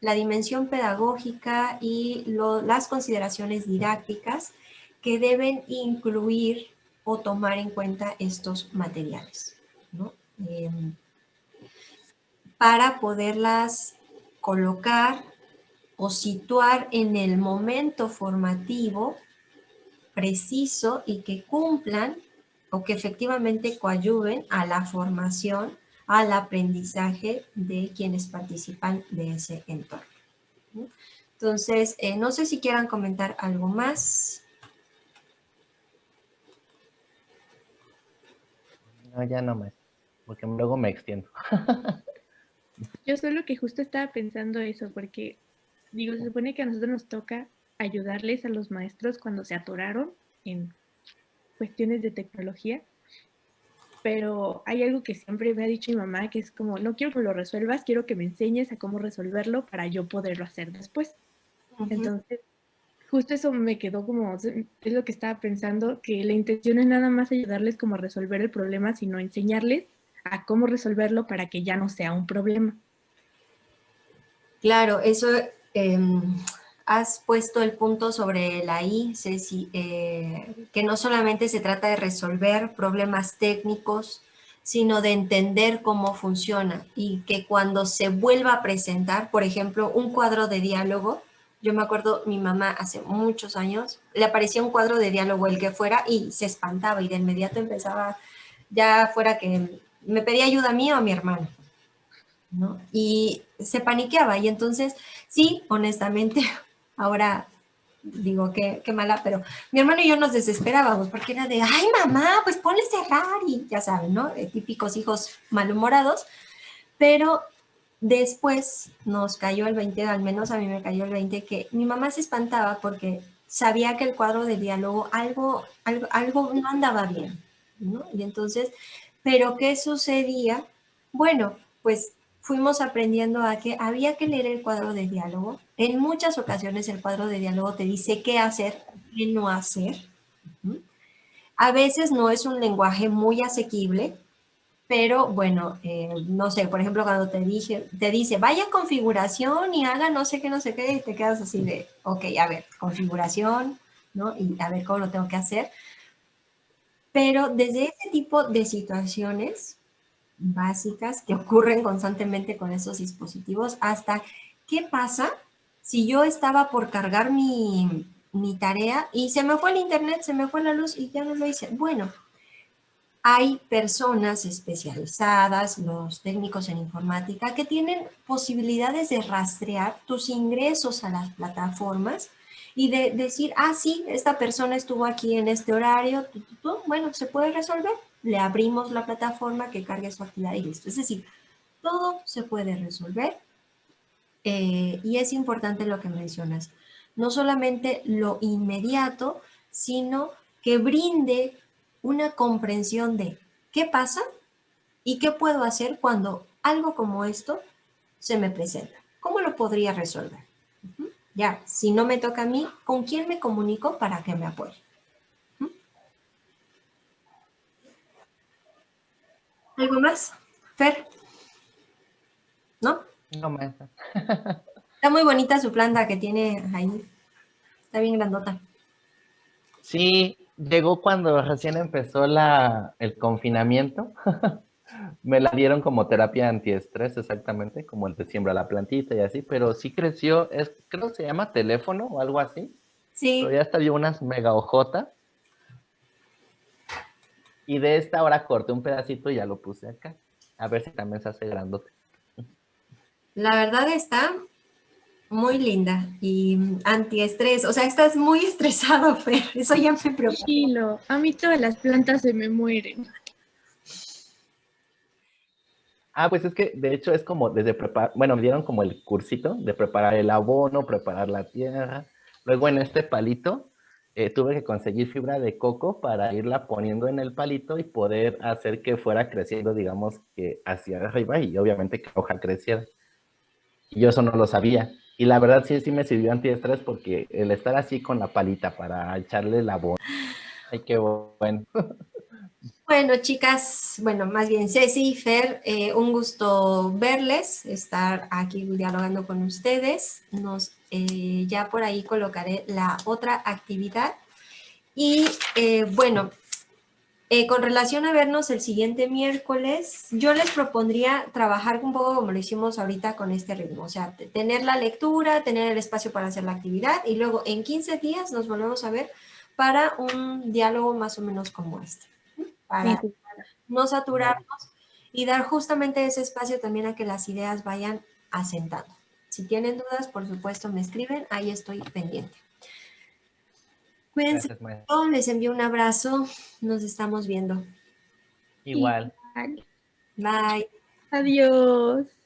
la dimensión pedagógica y las consideraciones didácticas que deben incluir o tomar en cuenta estos materiales, ¿no? Para poderlas colocar o situar en el momento formativo preciso y que cumplan o que efectivamente coadyuven a la formación, al aprendizaje de quienes participan de ese entorno, ¿no? Entonces, no sé si quieran comentar algo más. No, ya no más, porque luego me extiendo. Yo solo que justo estaba pensando eso, porque digo, se supone que a nosotros nos toca ayudarles a los maestros cuando se atoraron en cuestiones de tecnología, pero hay algo que siempre me ha dicho mi mamá, que es como, no quiero que lo resuelvas, quiero que me enseñes a cómo resolverlo para yo poderlo hacer después. Entonces, justo eso me quedó como, es lo que estaba pensando, que la intención es nada más ayudarles como a resolver el problema, sino enseñarles a cómo resolverlo para que ya no sea un problema. Claro, eso has puesto el punto sobre la I, Ceci, que no solamente se trata de resolver problemas técnicos, sino de entender cómo funciona y que cuando se vuelva a presentar, por ejemplo, un cuadro de diálogo, yo me acuerdo, mi mamá hace muchos años, le aparecía un cuadro de diálogo, el que fuera, y se espantaba y de inmediato empezaba, ya fuera que me pedía ayuda a mí o a mi hermano, ¿no? Y se paniqueaba y entonces, sí, honestamente, ahora digo qué mala, pero mi hermano y yo nos desesperábamos porque era de, ay mamá, pues ponle cerrar y ya saben, ¿no? Típicos hijos malhumorados, pero Después nos cayó el 20, al menos a mí me cayó el 20, que mi mamá se espantaba porque sabía que el cuadro de diálogo algo no andaba bien, ¿no? Y entonces, ¿pero qué sucedía? Bueno, pues fuimos aprendiendo a que había que leer el cuadro de diálogo. En muchas ocasiones el cuadro de diálogo te dice qué hacer, qué no hacer. A veces no es un lenguaje muy asequible, pero bueno, no sé, por ejemplo, cuando te dice, vaya a configuración y haga no sé qué, y te quedas así de, ok, a ver, configuración, ¿no? Y a ver cómo lo tengo que hacer. Pero desde ese tipo de situaciones básicas que ocurren constantemente con esos dispositivos, hasta qué pasa si yo estaba por cargar mi tarea y se me fue el internet, se me fue la luz y ya no lo hice. Bueno, hay personas especializadas, los técnicos en informática, que tienen posibilidades de rastrear tus ingresos a las plataformas y de decir, ah, sí, esta persona estuvo aquí en este horario, bueno, se puede resolver. Le abrimos la plataforma que cargue su actividad y listo. Es decir, todo se puede resolver y es importante lo que mencionas. No solamente lo inmediato, sino que brinde una comprensión de qué pasa y qué puedo hacer cuando algo como esto se me presenta. ¿Cómo lo podría resolver? Ya, si no me toca a mí, ¿con quién me comunico para que me apoye? ¿Algo más? Fer, ¿no? No, maestra. Está muy bonita su planta que tiene ahí. Está bien grandota. Sí, llegó cuando recién empezó el confinamiento. Me la dieron como terapia antiestrés, exactamente, como el de siembra la plantita y así, pero sí creció, creo que se llama teléfono o algo así, pero Sí, ya hasta dio unas mega hojotas. Y de esta hora corté un pedacito y ya lo puse acá. A ver si también se hace grandote. la verdad está muy linda y antiestrés. O sea, estás muy estresado, Fer. Eso ya me preocupa. Tranquilo, a mí todas las plantas se me mueren. Ah, pues es que de hecho es como desde preparar, bueno, me dieron como el cursito de preparar el abono, preparar la tierra. Luego en este palito tuve que conseguir fibra de coco para irla poniendo en el palito y poder hacer que fuera creciendo, digamos, que hacia arriba y obviamente que la hoja creciera. Y yo eso no lo sabía. Y la verdad sí, sí me sirvió antiestrés porque el estar así con la palita para echarle el abono, ay, qué bueno. Bueno, chicas, bueno, más bien Ceci, Fer, un gusto verles, estar aquí dialogando con ustedes. Ya por ahí colocaré la otra actividad. Y bueno, con relación a vernos el siguiente miércoles, yo les propondría trabajar un poco como lo hicimos ahorita con este ritmo, o sea, tener la lectura, tener el espacio para hacer la actividad y luego en 15 días nos volvemos a ver para un diálogo más o menos como este, para Sí, no saturarnos y dar justamente ese espacio también a que las ideas vayan asentando. Si tienen dudas, por supuesto, me escriben, ahí estoy pendiente. Cuídense Gracias, maestra. mucho, les envío un abrazo, nos estamos viendo. Igual. igual. Bye. Adiós.